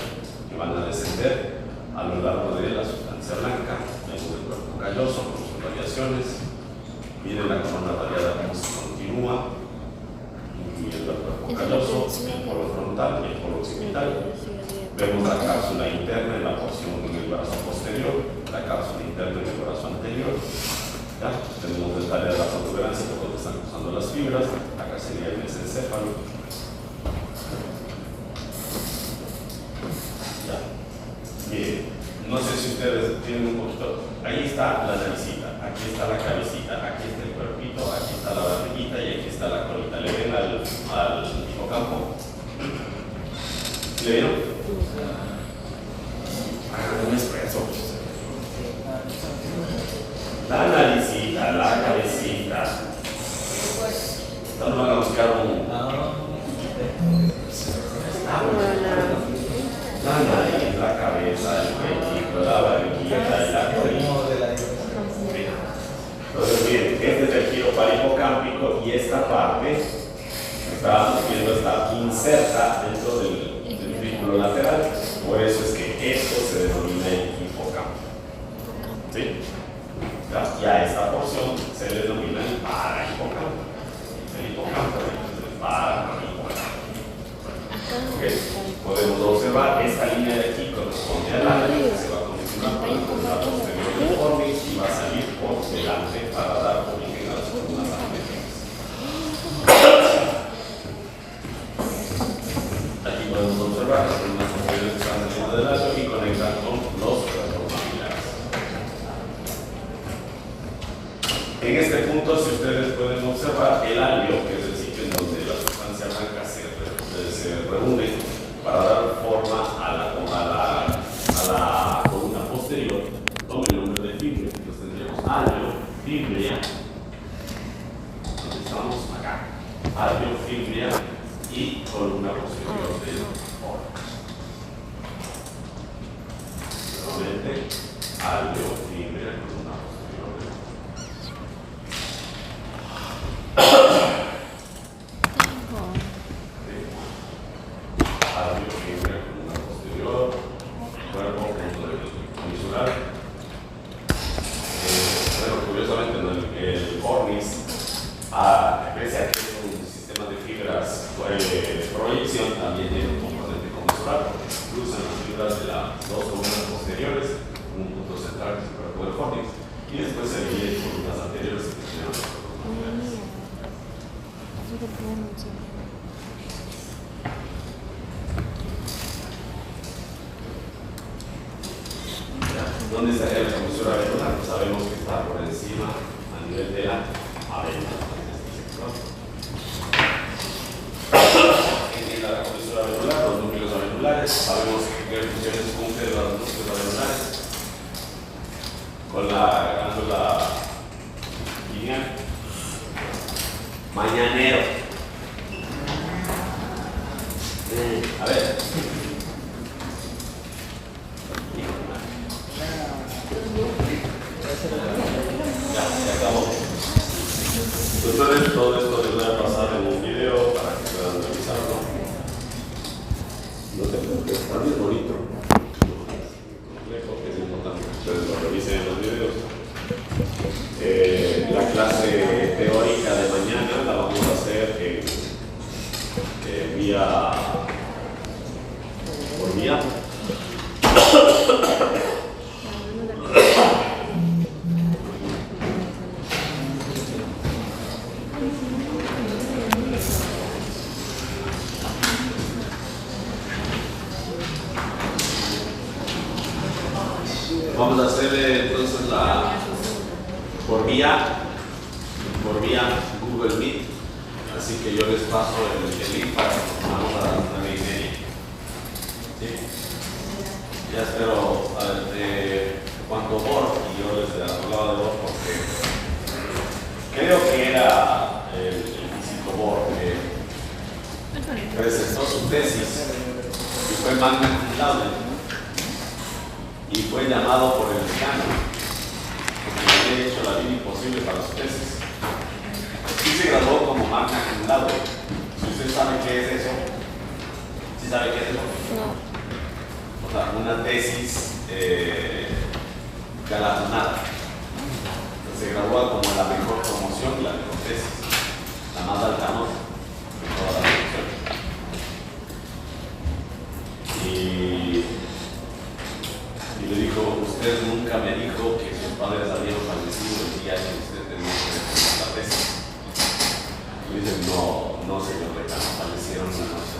que van a descender a lo largo de la sustancia blanca, vemos el cuerpo calloso con sus variaciones. Miren la corona radiada cómo se continúa, incluyendo el cuerpo calloso, el polo frontal y el polo occipital. Vemos la cápsula interna en la porción en el brazo posterior, la cápsula interna en el brazo anterior. ¿Ya? Tenemos detalle de la protuberancia por donde están cruzando las fibras. Acá sería el mesencéfalo. Ya. Bien, no sé si ustedes tienen un poquito. Ahí está la naricita, aquí está la cabecita, aquí está el cuerpito, aquí está la barriguita y aquí está la colita. ¿Le ven al hipocampo? ¿Le vieron? Hagan un esfuerzo. La naricita, la cabecita. Entonces van a buscar un. La nariz, la cabeza, el pechito, la barriguita y la colita. Entonces, bien, este es el giro parahipocámpico y esta parte que estábamos viendo está inserta dentro del ventrículo lateral. Por eso es que esto se denomina el hipocampo. ¿Sí? Y a esta porción se le denomina el parahipocampo. El hipocampo es el parahipocampo. ¿Okay? Podemos observar esta línea de aquí corresponde al área que se va a continuar por el posterior uniforme y va a salir por delante. En este punto, si ustedes pueden observar, el alio, que es el sitio en donde la sustancia blanca se reúne para dar forma a la columna posterior, toma el nombre de fibria. Entonces tendríamos alio, fibria, donde estamos acá, alio, fibria y columna posterior del órgano. Nuevamente, alio, fibria, columna posterior del órgano. Alio, fibria, columna posterior, cuerpo, punto de visual. Bueno, curiosamente, el cornis, pese a que es un sistema de fibras proyección, también tiene un componente conmensural, porque cruzan las fibras de las dos columnas posteriores, un punto central que es el cuerpo del cornis, y después se divide en columnas anteriores que se llaman las columnas. ¿Dónde estaría la comisura areolar? Pues sabemos que está por encima a nivel de la avena. En la comisura areolar, los núcleos arenulares, sabemos qué funciones cumplen los núcleos arenulares con la glándula pineal. Mañanero. A ver. Ya, se acabó. Entonces, todo esto les voy a pasar en un video para que puedan revisarlo. No te preocupes, está bien bonito. Complejo, que es importante que ustedes lo revisen en los videos. La clase teórica de mañana la vamos a hacer por vía. Vamos a hacer entonces por vía Google Meet, así que yo les paso el link para que nos vamos a las 9:30. ¿Sí? Ya espero cuanto Bohr, y yo les hablaba de Bohr porque creo que era el físico Bohr que presentó su tesis y fue magna cum laude. Y fue llamado por el decano porque había hecho la vida imposible para su tesis. Sí se graduó como magna cum laude. Si usted sabe qué es eso, ¿sí sabe qué es eso?
No.
O sea, una tesis galardonada. Se gradúa como la mejor promoción y la mejor tesis, la más alta nota de toda la promoción. Y le dijo, usted nunca me dijo que sus padres habían fallecido el día que usted tenía que presentar la tesis. Y dice, no señor decano, fallecieron la noche